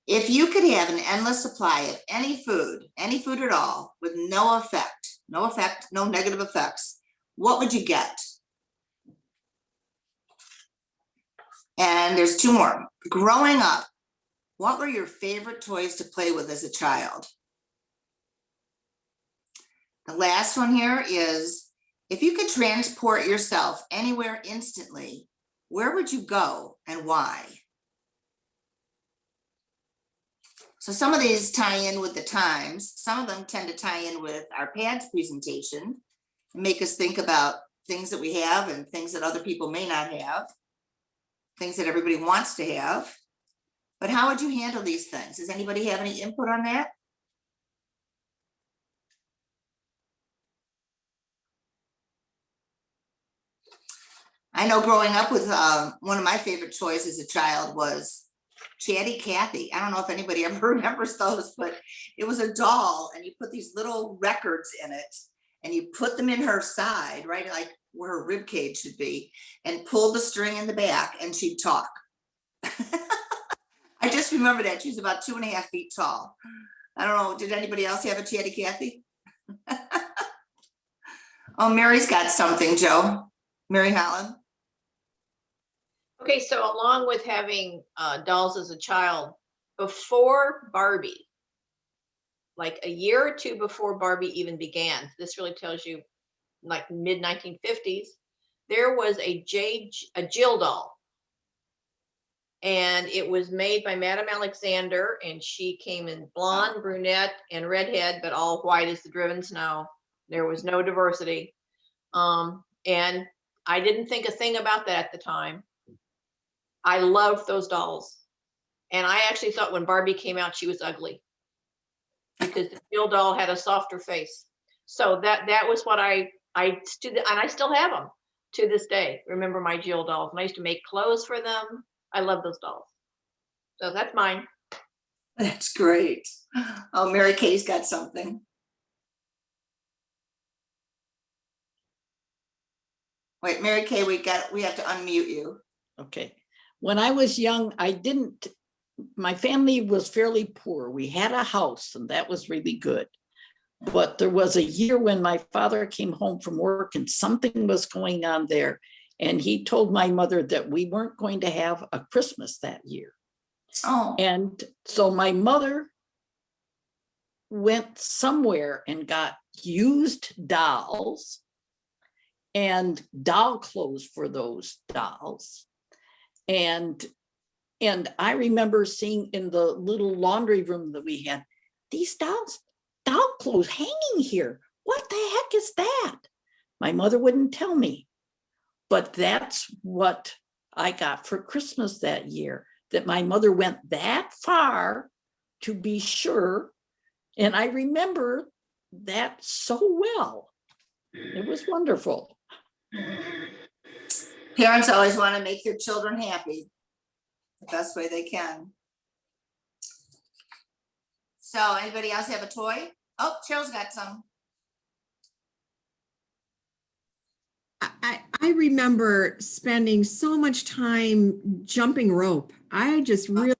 If you could have an endless supply of any food at all, with no negative effects, what would you get? And there's two more. Growing up, what were your favorite toys to play with as a child? The last one here is, if you could transport yourself anywhere instantly, where would you go and why? So some of these tie in with the times. Some of them tend to tie in with our PADS presentation and make us think about things that we have and things that other people may not have, things that everybody wants to have. But how would you handle these things? Does anybody have any input on that? I know growing up with one of my favorite toys as a child was Chatty Cathy. I don't know if anybody ever remembers those, but it was a doll and you put these little records in it and you put them in her side, right? Like where her rib cage should be, and pull the string in the back and she'd talk. I just remember that. She was about 2.5 feet tall. I don't know, did anybody else have a Chatty Cathy? Oh, Mary's got something, Joe. Mary Holland. Okay, so along with having dolls as a child, before Barbie, like a year or two before Barbie even began, this really tells you like mid-1950s, there was a Jill doll. And it was made by Madame Alexander, and she came in blonde, brunette, and redhead, but all white as the driven snow. There was no diversity. And I didn't think a thing about that at the time. I loved those dolls. And I actually thought when Barbie came out, she was ugly because the Jill doll had a softer face. So that was what I stood, and I still have them to this day. Remember my Jill dolls. And I used to make clothes for them. I love those dolls. So that's mine. That's great. Oh, Mary Kay's got something. Wait, Mary Kay, we have to unmute you. Okay. When I was young, my family was fairly poor. We had a house and that was really good. But there was a year when my father came home from work and something was going on there. And he told my mother that we weren't going to have a Christmas that year. Oh. And so my mother went somewhere and got used dolls and doll clothes for those dolls. And I remember seeing in the little laundry room that we had, these doll clothes hanging here. What the heck is that? My mother wouldn't tell me. But that's what I got for Christmas that year, that my mother went that far to be sure. And I remember that so well. It was wonderful. Parents always want to make their children happy the best way they can. So anybody else have a toy? Oh, Cheryl's got some. I remember spending so much time jumping rope. I just really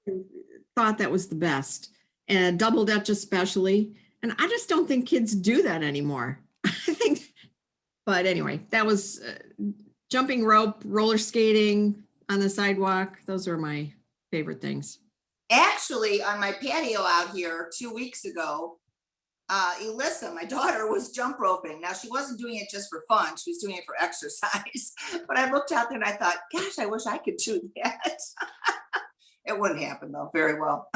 thought that was the best, and double dutch especially. And I just don't think kids do that anymore. I think, but anyway, that was jumping rope, roller skating on the sidewalk. Those are my favorite things. Actually, on my patio out here 2 weeks ago, Elissa, my daughter, was jump roping. Now, she wasn't doing it just for fun. She was doing it for exercise. But I looked out there and I thought, gosh, I wish I could do that. It wouldn't happen, though, very well.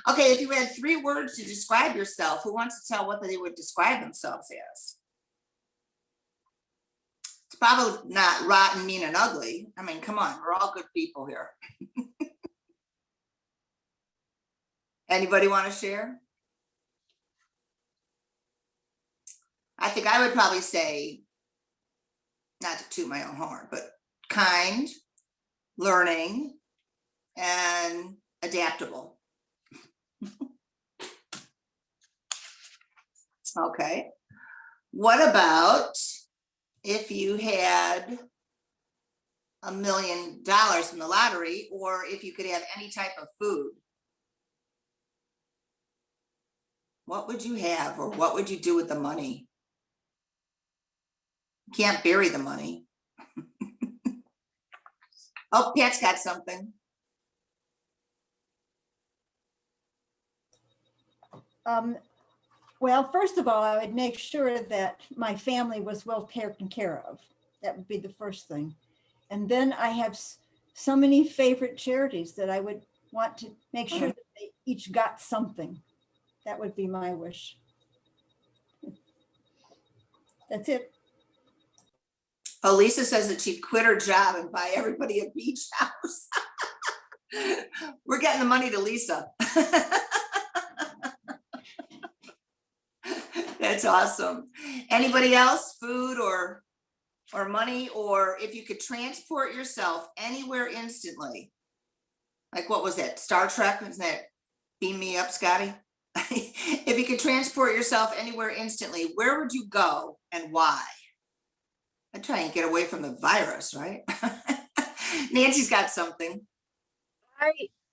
Okay, if you had 3 words to describe yourself, who wants to tell what they would describe themselves as? It's probably not rotten, mean, and ugly. I mean, come on, we're all good people here. Anybody want to share? I think I would probably say, not to toot my own horn, but kind, learning, and adaptable. Okay. What about if you had $1 million from the lottery, or if you could have any type of food? What would you have, or what would you do with the money? You can't bury the money. Oh, Pat's got something. Well, first of all, I would make sure that my family was well taken care of. That would be the first thing. And then I have so many favorite charities that I would want to make sure that they each got something. That would be my wish. That's it. Oh, Lisa says that she'd quit her job and buy everybody a beach house. We're getting the money to Lisa. That's awesome. Anybody else? Food or money, or if you could transport yourself anywhere instantly? Like, what was that? Star Trek? Wasn't that Beam Me Up, Scotty? If you could transport yourself anywhere instantly, where would you go and why? I'd try and get away from the virus, right? Nancy's got something.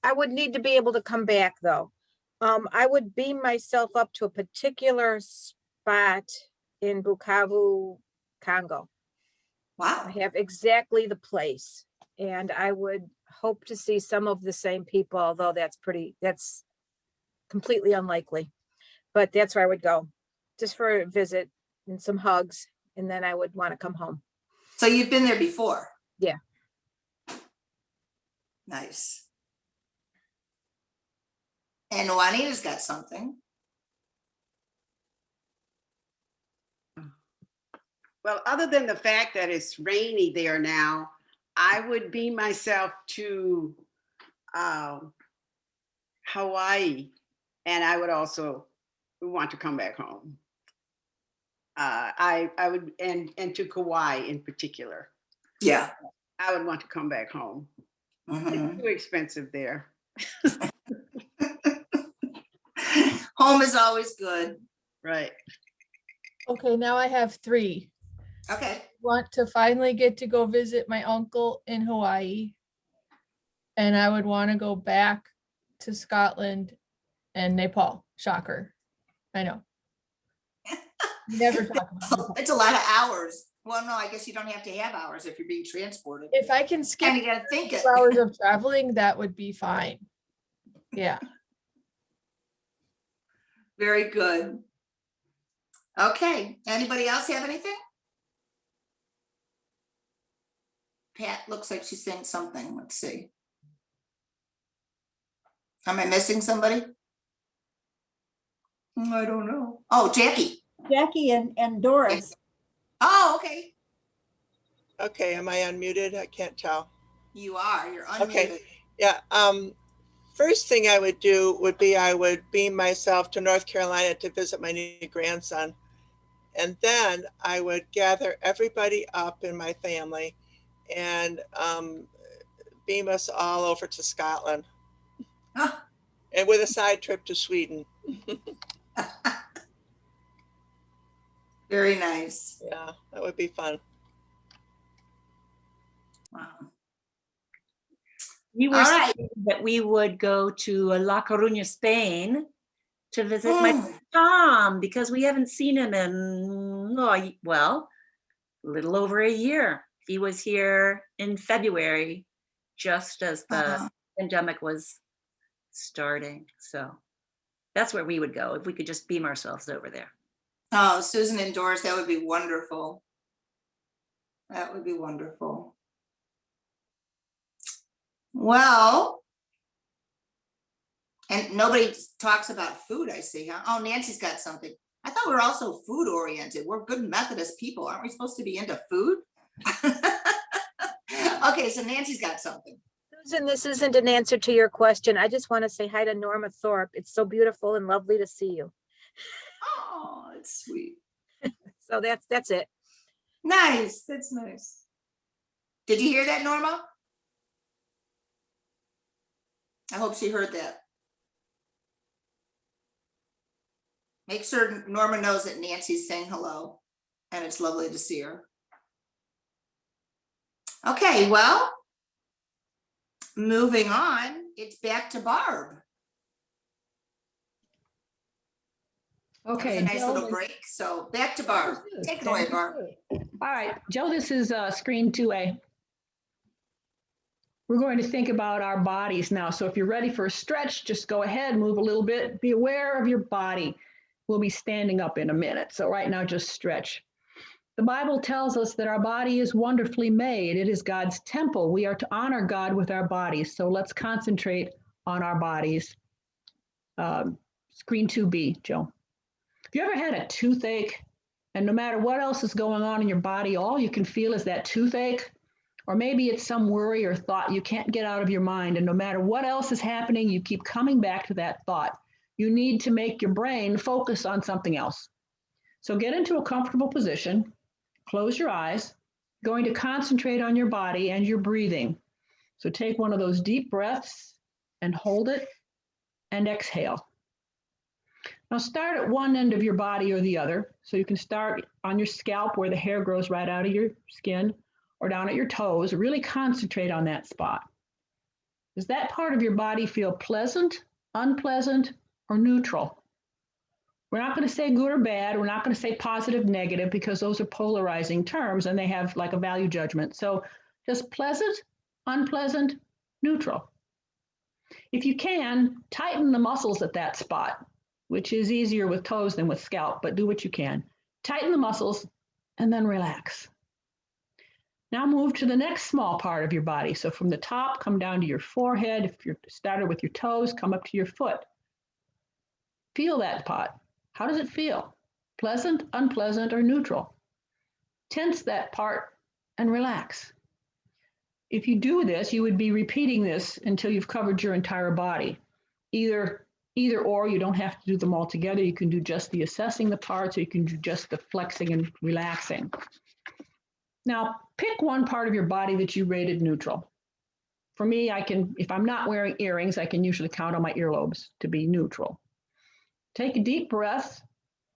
I would need to be able to come back though. I would beam myself up to a particular spot in Bukavu, Congo. Wow. I have exactly the place, and I would hope to see some of the same people, although that's completely unlikely. But that's where I would go, just for a visit and some hugs, and then I would want to come home. So you've been there before? Yeah. Nice. And Juanita's got something. Well, other than the fact that it's rainy there now, I would beam myself to Hawaii, and I would also want to come back home. I would, and to Kauai in particular. Yeah. I would want to come back home. It's too expensive there. Home is always good. Right. Okay, now I have 3. Okay. Want to finally get to go visit my uncle in Hawaii. And I would want to go back to Scotland and Nepal. Shocker. I know. Never talk about Nepal. It's a lot of hours. Well, no, I guess you don't have to have hours if you're being transported. If I can skip And you gotta think it. 2 hours of traveling, that would be fine. Yeah. Very good. Okay, anybody else have anything? Pat looks like she's saying something. Let's see. Am I missing somebody? I don't know. Oh, Jackie. Jackie and Doris. Oh, okay. Okay, am I unmuted? I can't tell. You are. You're unmuted. Okay, yeah. First thing I would do would be I would beam myself to North Carolina to visit my new grandson. And then I would gather everybody up in my family and beam us all over to Scotland. Huh. And with a side trip to Sweden. Very nice. Yeah, that would be fun. Wow. We were All right. saying that we would go to La Coruña, Spain to visit my Tom, because we haven't seen him in, well, a little over a year. He was here in February, just as the pandemic was starting. So that's where we would go if we could just beam ourselves over there. Oh, Susan and Doris, that would be wonderful. That would be wonderful. Well, and nobody talks about food, I see, huh? Oh, Nancy's got something. I thought we were also food oriented. We're good Methodist people. Aren't we supposed to be into food? Okay, so Nancy's got something. Susan, this isn't an answer to your question. I just want to say hi to Norma Thorpe. It's so beautiful and lovely to see you. Oh, it's sweet. So that's it. Nice. That's nice. Did you hear that, Norma? I hope she heard that. Make sure Norma knows that Nancy's saying hello, and it's lovely to see her. Okay, well, moving on, it's back to Barb. That was Okay. a nice Joe, little break, so back to Barb. Take it away, Thank you. Barb. All right, Joe, this is screen 2A. We're going to think about our bodies now. So if you're ready for a stretch, just go ahead, move a little bit. Be aware of your body. We'll be standing up in a minute. So right now, just stretch. The Bible tells us that our body is wonderfully made. It is God's temple. We are to honor God with our bodies. So let's concentrate on our bodies. Screen 2B, Joe. Have you ever had a toothache, and no matter what else is going on in your body, all you can feel is that toothache? Or maybe it's some worry or thought you can't get out of your mind, and no matter what else is happening, you keep coming back to that thought. You need to make your brain focus on something else. So get into a comfortable position, close your eyes, going to concentrate on your body and your breathing. So take one of those deep breaths and hold it and exhale. Now start at one end of your body or the other. So you can start on your scalp where the hair grows right out of your skin, or down at your toes. Really concentrate on that spot. Does that part of your body feel pleasant, unpleasant, or neutral? We're not going to say good or bad. We're not going to say positive, negative, because those are polarizing terms and they have like a value judgment. So just pleasant, unpleasant, neutral. If you can, tighten the muscles at that spot, which is easier with toes than with scalp, but do what you can. Tighten the muscles and then relax. Now move to the next small part of your body. So from the top, come down to your forehead. If you're started with your toes, come up to your foot. Feel that part. How does it feel? Pleasant, unpleasant, or neutral? Tense that part and relax. If you do this, you would be repeating this until you've covered your entire body. Either or, you don't have to do them all together. You can do just the assessing the parts, or you can do just the flexing and relaxing. Now, pick one part of your body that you rated neutral. For me, if I'm not wearing earrings, I can usually count on my earlobes to be neutral. Take a deep breath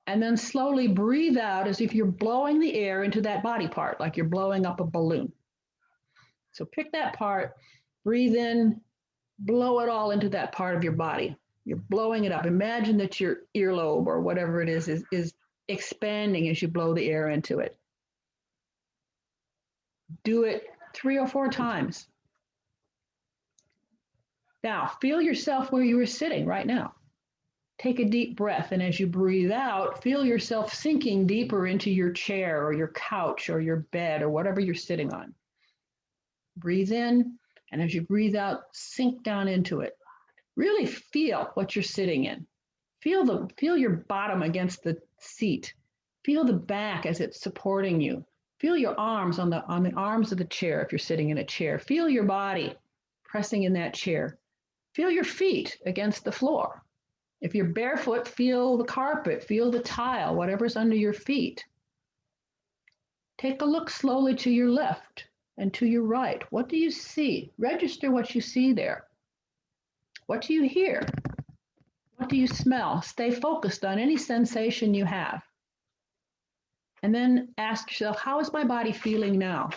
and then slowly breathe out as if you're blowing the air into that body part, like you're blowing up a balloon. So pick that part, breathe in, blow it all into that part of your body. You're blowing it up. Imagine that your earlobe or whatever it is expanding as you blow the air into it. Do it 3 or 4 times. Now, feel yourself where you were sitting right now. Take a deep breath, and as you breathe out, feel yourself sinking deeper into your chair or your couch or your bed or whatever you're sitting on. Breathe in, and as you breathe out, sink down into it. Really feel what you're sitting in. Feel your bottom against the seat. Feel the back as it's supporting you. Feel your arms on the arms of the chair if you're sitting in a chair. Feel your body pressing in that chair. Feel your feet against the floor. If you're barefoot, feel the carpet, feel the tile, whatever's under your feet. Take a look slowly to your left and to your right. What do you see? Register what you see there. What do you hear? What do you smell? Stay focused on any sensation you have. And then ask yourself, how is my body feeling now?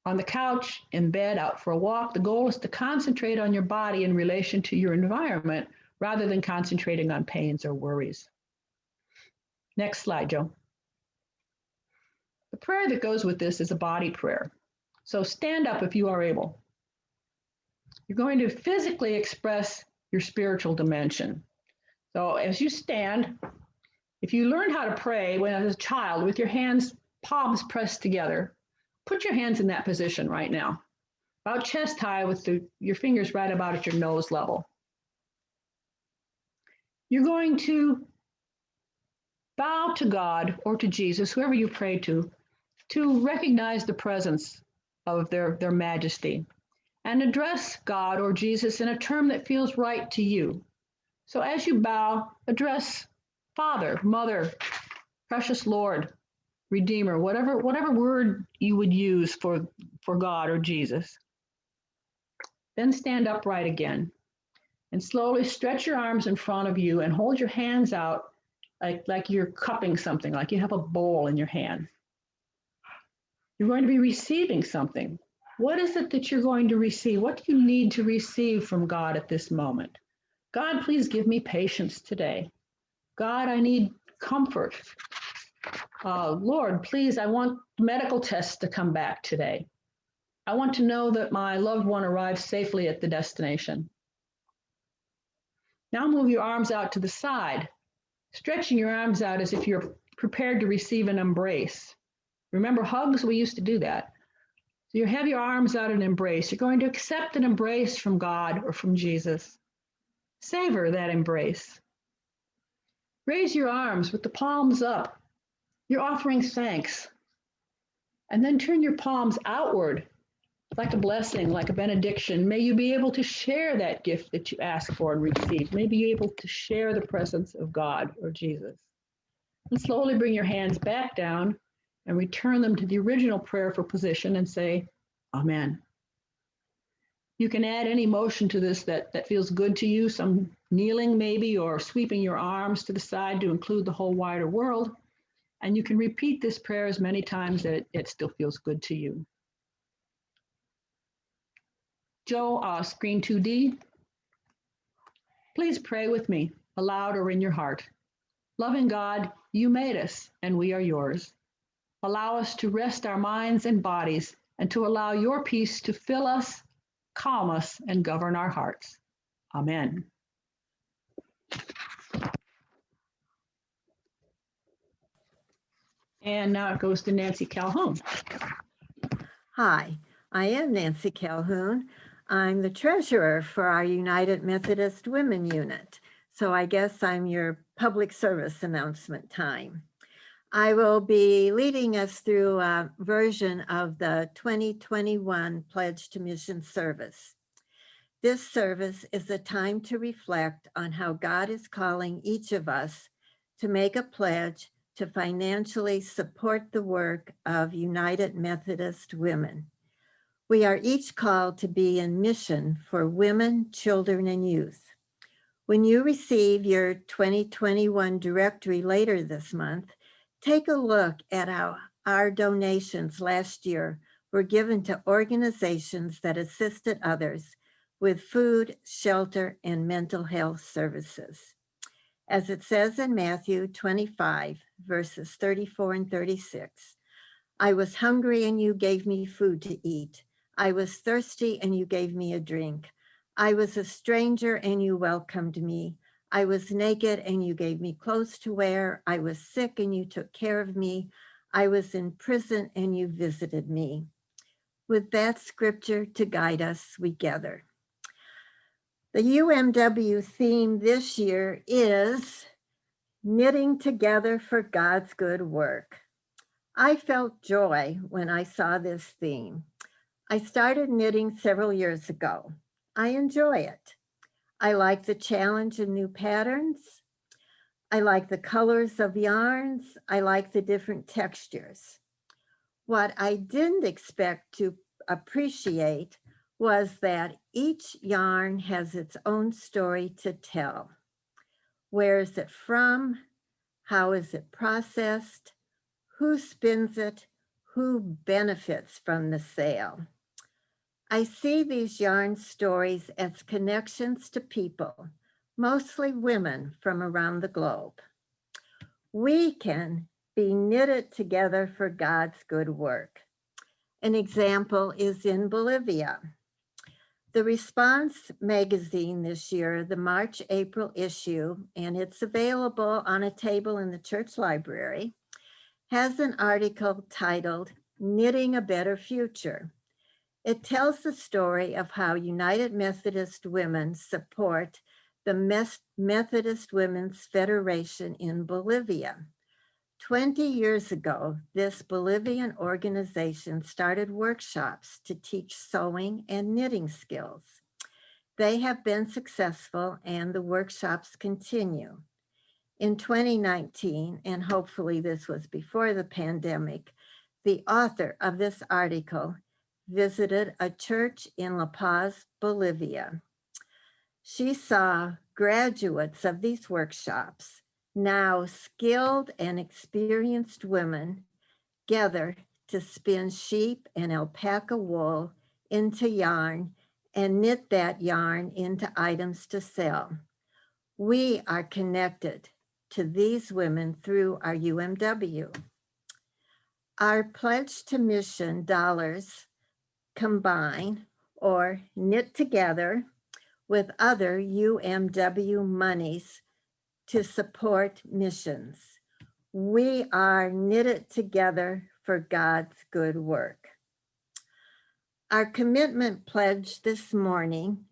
On the couch, in bed, out for a walk, the goal is to concentrate on your body in relation to your environment rather than concentrating on pains or worries. Next slide, Joe. The prayer that goes with this is a body prayer. So stand up if you are able. You're going to physically express your spiritual dimension. So as you stand, if you learned how to pray when as a child with your hands, palms pressed together, put your hands in that position right now, about chest high with your fingers right about at your nose level. You're going to bow to God or to Jesus, whoever you pray to recognize the presence of their majesty and address God or Jesus in a term that feels right to you. So as you bow, address Father, Mother, Precious Lord, Redeemer, whatever word you would use for God or Jesus. Then stand upright again and slowly stretch your arms in front of you and hold your hands out like you're cupping something, like you have a bowl in your hand. You're going to be receiving something. What is it that you're going to receive? What do you need to receive from God at this moment? God, please give me patience today. God, I need comfort. Lord, please, I want medical tests to come back today. I want to know that my loved one arrives safely at the destination. Now move your arms out to the side, stretching your arms out as if you're prepared to receive an embrace. Remember hugs? We used to do that. So you have your arms out in embrace. You're going to accept an embrace from God or from Jesus. Savor that embrace. Raise your arms with the palms up. You're offering thanks. And then turn your palms outward like a blessing, like a benediction. May you be able to share that gift that you ask for and receive. May you be able to share the presence of God or Jesus. And slowly bring your hands back down and return them to the original prayer for position and say, Amen. You can add any motion to this that feels good to you, some kneeling maybe, or sweeping your arms to the side to include the whole wider world. And you can repeat this prayer as many times that it still feels good to you. Joe, screen 2D, please pray with me, aloud or in your heart. Loving God, you made us and we are yours. Allow us to rest our minds and bodies and to allow your peace to fill us, calm us, and govern our hearts. Amen. And now it goes to Nancy Calhoun. Hi, I am Nancy Calhoun. I'm the treasurer for our United Methodist Women Unit. So I guess I'm your public service announcement time. I will be leading us through a version of the 2021 Pledge to Mission Service. This service is a time to reflect on how God is calling each of us to make a pledge to financially support the work of United Methodist Women. We are each called to be in mission for women, children, and youth. When you receive your 2021 directory later this month, take a look at how our donations last year were given to organizations that assisted others with food, shelter, and mental health services. As it says in Matthew 25, verses 34 and 36, I was hungry and you gave me food to eat. I was thirsty and you gave me a drink. I was a stranger and you welcomed me. I was naked and you gave me clothes to wear. I was sick and you took care of me. I was in prison and you visited me. With that scripture to guide us, we gather. The UMW theme this year is knitting together for God's good work. I felt joy when I saw this theme. I started knitting several years ago. I enjoy it. I like the challenge in new patterns. I like the colors of yarns. I like the different textures. What I didn't expect to appreciate was that each yarn has its own story to tell. Where is it from? How is it processed? Who spins it? Who benefits from the sale? I see these yarn stories as connections to people, mostly women from around the globe. We can be knitted together for God's good work. An example is in Bolivia. The Response magazine this year, the March-April issue, and it's available on a table in the church library, has an article titled Knitting a Better Future. It tells the story of how United Methodist Women support the Methodist Women's Federation in Bolivia. 20 years ago, this Bolivian organization started workshops to teach sewing and knitting skills. They have been successful and the workshops continue. In 2019, and hopefully this was before the pandemic, the author of this article visited a church in La Paz, Bolivia. She saw graduates of these workshops, now skilled and experienced women, gather to spin sheep and alpaca wool into yarn and knit that yarn into items to sell. We are connected to these women through our UMW. Our pledge to mission dollars combine or knit together with other UMW monies to support missions. We are knitted together for God's good work. Our commitment pledge this morning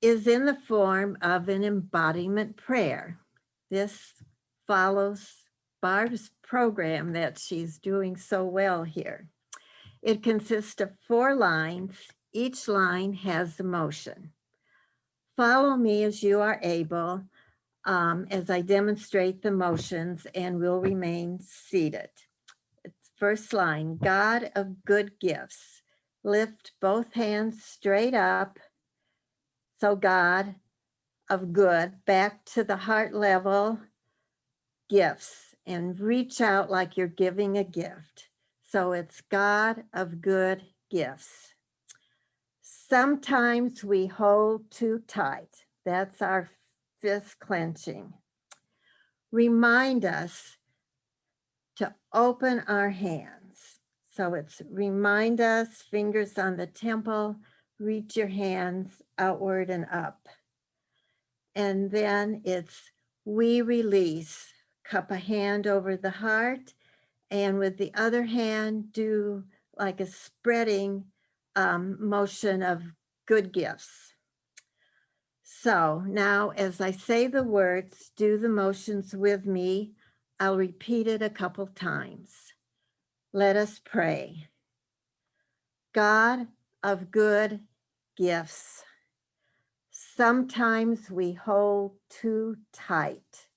is in the form of an embodiment prayer. This follows Barb's program that she's doing so well here. It consists of 4 lines. Each line has a motion. Follow me as you are able as I demonstrate the motions, and will remain seated. It's first line, God of good gifts. Lift both hands straight up. So God of good, back to the heart level, gifts, and reach out like you're giving a gift. So it's God of good gifts. Sometimes we hold too tight. That's our fist clenching. Remind us to open our hands. So it's remind us, fingers on the temple, reach your hands outward and up. And then it's we release, cup a hand over the heart, and with the other hand, do like a spreading motion of good gifts. So now as I say the words, do the motions with me. I'll repeat it a couple times. Let us pray. God of good gifts, sometimes we hold too tight.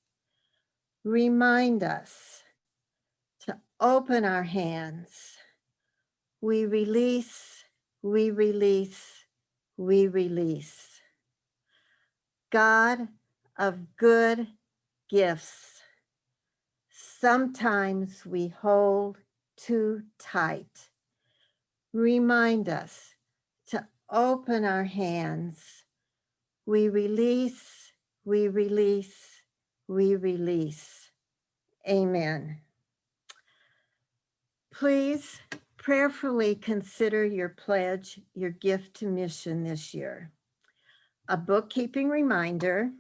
Remind us to open our hands. We release, we release, we release. God of good gifts, sometimes we hold too tight. Remind us to open our hands. We release, we release, we release. Amen. Please prayerfully consider your pledge, your gift to mission this year. A bookkeeping reminder,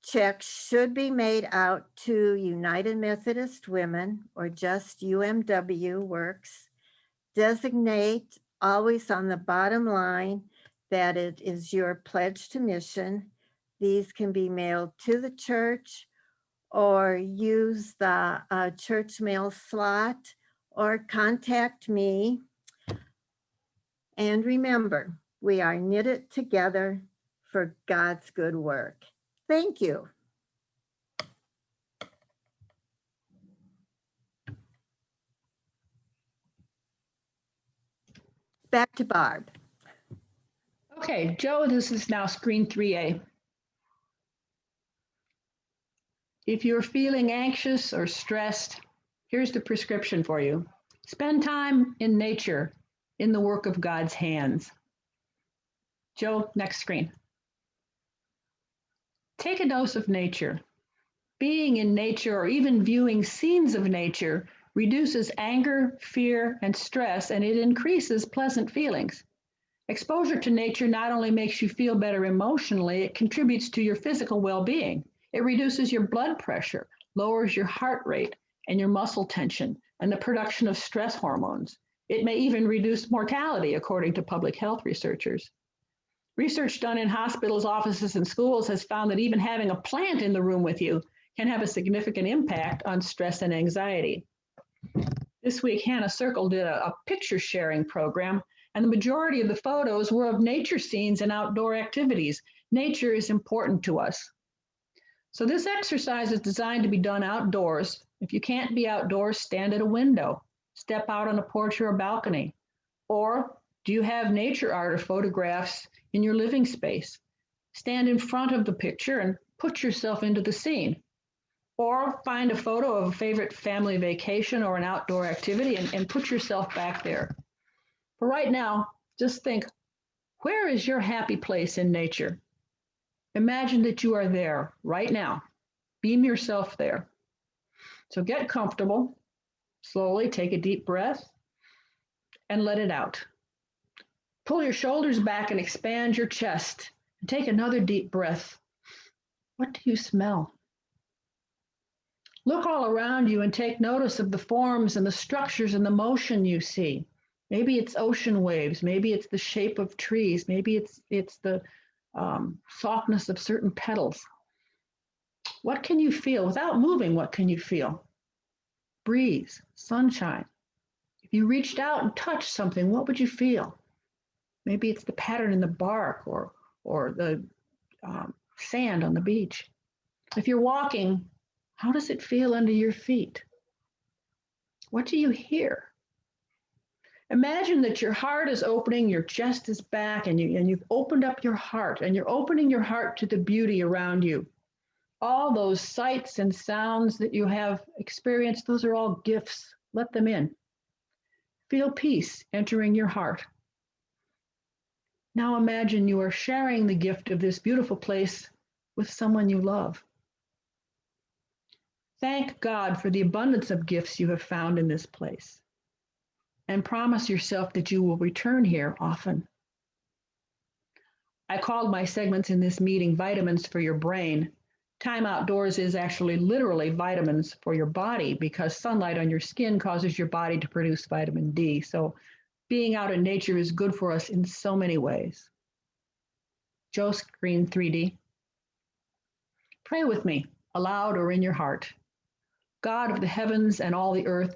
checks should be made out to United Methodist Women or just UMW works. Designate always on the bottom line that it is your pledge to mission. These can be mailed to the church or use the church mail slot or contact me. And remember, we are knitted together for God's good work. Thank you. Back to Barb. Okay, Joe, this is now screen 3A. If you're feeling anxious or stressed, here's the prescription for you. Spend time in nature, in the work of God's hands. Joe, next screen. Take a dose of nature. Being in nature or even viewing scenes of nature reduces anger, fear, and stress, and it increases pleasant feelings. Exposure to nature not only makes you feel better emotionally, it contributes to your physical well-being. It reduces your blood pressure, lowers your heart rate and your muscle tension, and the production of stress hormones. It may even reduce mortality, according to public health researchers. Research done in hospitals, offices, and schools has found that even having a plant in the room with you can have a significant impact on stress and anxiety. This week, Hannah Circle did a picture sharing program, and the majority of the photos were of nature scenes and outdoor activities. Nature is important to us. So this exercise is designed to be done outdoors. If you can't be outdoors, stand at a window, step out on a porch or a balcony, or Do you have nature art or photographs in your living space? Stand in front of the picture and put yourself into the scene. Or find a photo of a favorite family vacation or an outdoor activity and put yourself back there. For right now, just think, where is your happy place in nature? Imagine that you are there right now. Beam yourself there. So get comfortable. Slowly take a deep breath and let it out. Pull your shoulders back and expand your chest. And take another deep breath. What do you smell? Look all around you and take notice of the forms and the structures and the motion you see. Maybe it's ocean waves. Maybe it's the shape of trees. Maybe it's the softness of certain petals. What can you feel? Without moving, what can you feel? Breeze, sunshine. If you reached out and touched something, what would you feel? Maybe it's the pattern in the bark or the sand on the beach. If you're walking, how does it feel under your feet? What do you hear? Imagine that your heart is opening, your chest is back, and you've opened up your heart, and you're opening your heart to the beauty around you. All those sights and sounds that you have experienced, those are all gifts. Let them in. Feel peace entering your heart. Now imagine you are sharing the gift of this beautiful place with someone you love. Thank God for the abundance of gifts you have found in this place. And promise yourself that you will return here often. I called my segments in this meeting vitamins for your brain. Time outdoors is actually literally vitamins for your body because sunlight on your skin causes your body to produce vitamin D. So being out in nature is good for us in so many ways. Joe Screen 3D. Pray with me, aloud or in your heart. God of the heavens and all the earth,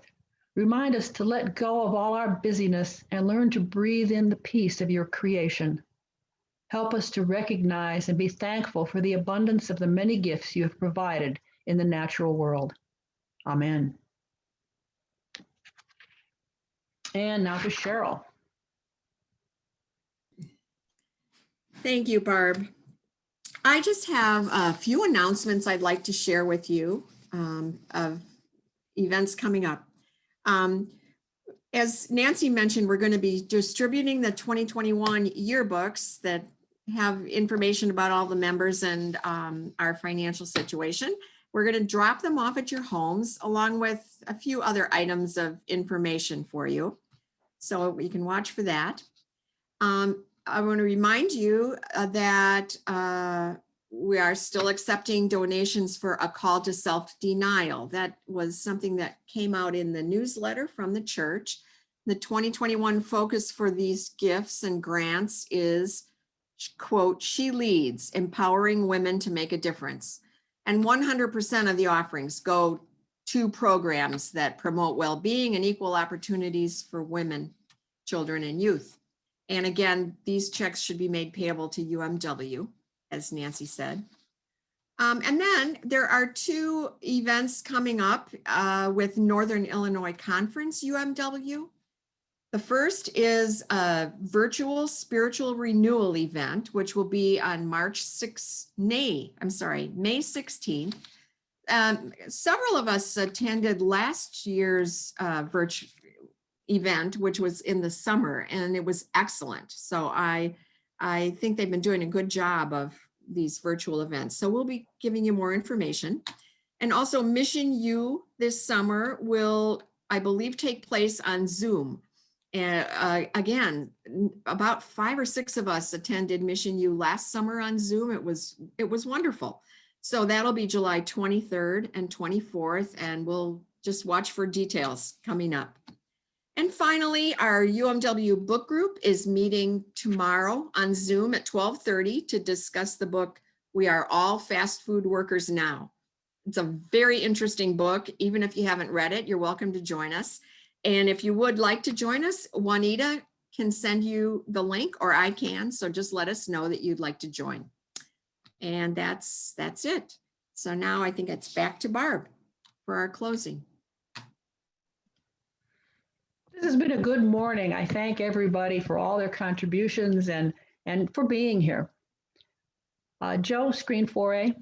remind us to let go of all our busyness and learn to breathe in the peace of your creation. Help us to recognize and be thankful for the abundance of the many gifts you have provided in the natural world. Amen. And now to Cheryl. Thank you, Barb. I just have a few announcements I'd like to share with you of events coming up. As Nancy mentioned, we're going to be distributing the 2021 yearbooks that have information about all the members and our financial situation. We're going to drop them off at your homes along with a few other items of information for you. So you can watch for that. I want to remind you that we are still accepting donations for a call to self-denial. That was something that came out in the newsletter from the church. The 2021 focus for these gifts and grants is, quote, "She leads, empowering women to make a difference." And 100% of the offerings go to programs that promote well-being and equal opportunities for women, children, and youth. And again, these checks should be made payable to UMW, as Nancy said. And then there are two events coming up with Northern Illinois Conference UMW. The first is a virtual spiritual renewal event, which will be on May 16th. Several of us attended last year's virtual event, which was in the summer, and it was excellent. So I think they've been doing a good job of these virtual events. So we'll be giving you more information. And also Mission U this summer will, I believe, take place on Zoom. And again, about 5 or 6 of us attended Mission U last summer on Zoom. It was wonderful. So that'll be July 23rd and 24th, and we'll just watch for details coming up. And finally, our UMW book group is meeting tomorrow on Zoom at 12:30 to discuss the book, We Are All Fast Food Workers Now. It's a very interesting book. Even if you haven't read it, you're welcome to join us. And if you would like to join us, Juanita can send you the link, or I can. So just let us know that you'd like to join. And that's it. So now I think it's back to Barb for our closing. This has been a good morning. I thank everybody for all their contributions and for being here. Joe, screen 4A.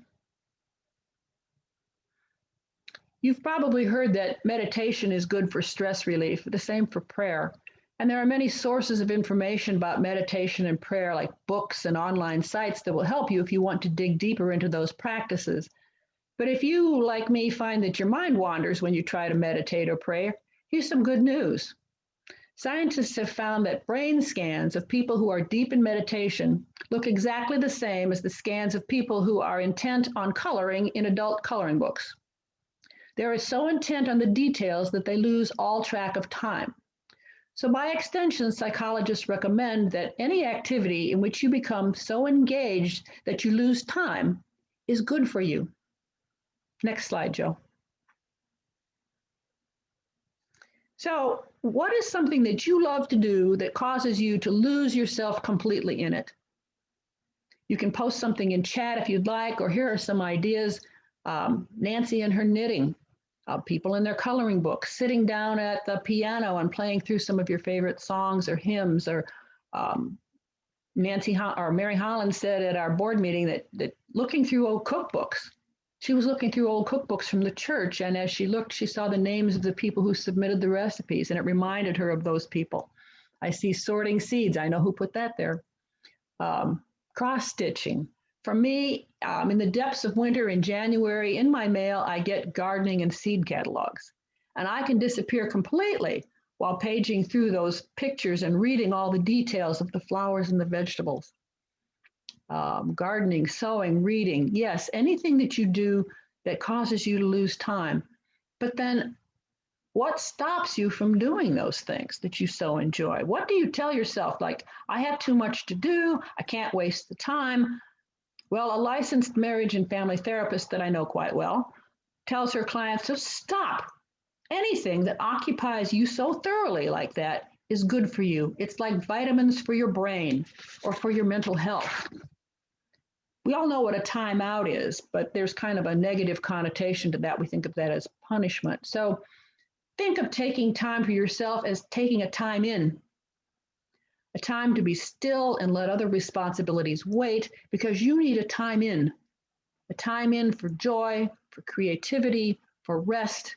You've probably heard that meditation is good for stress relief, the same for prayer. And there are many sources of information about meditation and prayer, like books and online sites that will help you if you want to dig deeper into those practices. But if you, like me, find that your mind wanders when you try to meditate or pray, here's some good news. Scientists have found that brain scans of people who are deep in meditation look exactly the same as the scans of people who are intent on coloring in adult coloring books. They are so intent on the details that they lose all track of time. So by extension, psychologists recommend that any activity in which you become so engaged that you lose time is good for you. Next slide, Joe. So what is something that you love to do that causes you to lose yourself completely in it? You can post something in chat if you'd like, or here are some ideas. Nancy and her knitting, people in their coloring books, sitting down at the piano and playing through some of your favorite songs or hymns, or Mary Holland said at our board meeting that looking through old cookbooks. She was looking through old cookbooks from the church, and as she looked, she saw the names of the people who submitted the recipes, and it reminded her of those people. I see sorting seeds. I know who put that there. Cross-stitching. For me, in the depths of winter in January, in my mail, I get gardening and seed catalogs. And I can disappear completely while paging through those pictures and reading all the details of the flowers and the vegetables. Gardening, sewing, reading, yes, anything that you do that causes you to lose time. But then what stops you from doing those things that you so enjoy? What do you tell yourself? Like, I have too much to do, I can't waste the time. Well, a licensed marriage and family therapist that I know quite well tells her clients to stop. Anything that occupies you so thoroughly like that is good for you. It's like vitamins for your brain or for your mental health. We all know what a timeout is, but there's kind of a negative connotation to that. We think of that as punishment. So think of taking time for yourself as taking a time in, a time to be still and let other responsibilities wait, because you need a time in for joy, for creativity, for rest.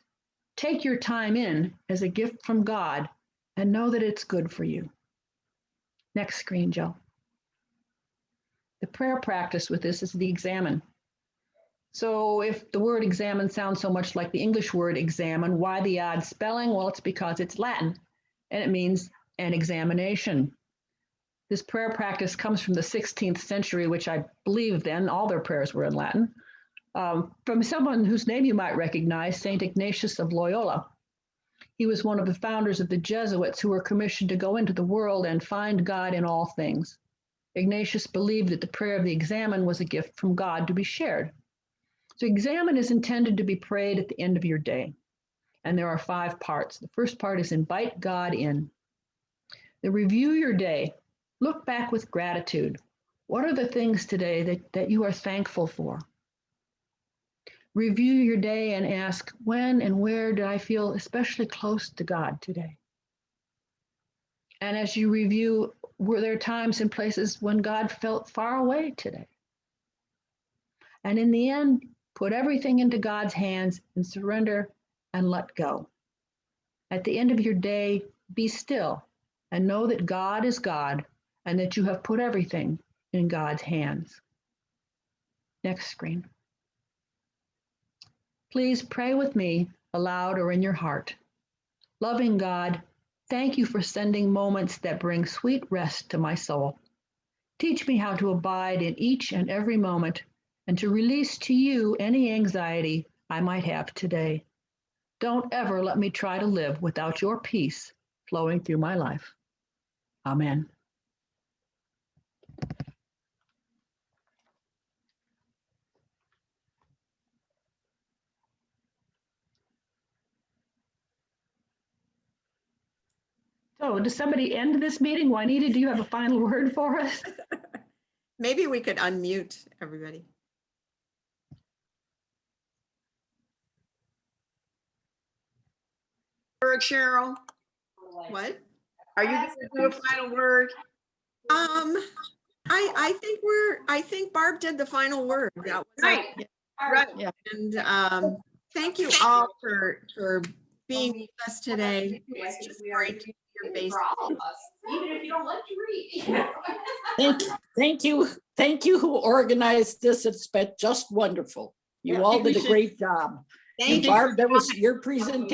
Take your time in as a gift from God and know that it's good for you. Next screen, Joe. The prayer practice with this is the examine. So if the word examine sounds so much like the English word examine, why the odd spelling? Well, it's because it's Latin and it means an examination. This prayer practice comes from the 16th century, which I believe then all their prayers were in Latin, from someone whose name you might recognize, St. Ignatius of Loyola. He was one of the founders of the Jesuits who were commissioned to go into the world and find God in all things. Ignatius believed that the prayer of the examen was a gift from God to be shared. So examen is intended to be prayed at the end of your day. And there are 5 parts. The first part is invite God in. Then review your day. Look back with gratitude. What are the things today that you are thankful for? Review your day and ask, when and where did I feel especially close to God today? And as you review, were there times and places when God felt far away today? And in the end, put everything into God's hands and surrender and let go. At the end of your day, be still and know that God is God and that you have put everything in God's hands. Next screen. Please pray with me aloud or in your heart. Loving God, thank you for sending moments that bring sweet rest to my soul. Teach me how to abide in each and every moment and to release to you any anxiety I might have today. Don't ever let me try to live without your peace flowing through my life. Amen. So does somebody end this meeting? Juanita, do you have a final word for us? Maybe we could unmute everybody. Cheryl. What? Are you going to do a final word? I think Barb did the final word. That was Right. Right. And thank you all for being with us today. It was just great to hear your face. Even if you don't like to read. Thank you who organized this. It's been just wonderful. You Yeah, all we did a should- great job. Thank you. Barb, that was your presentation.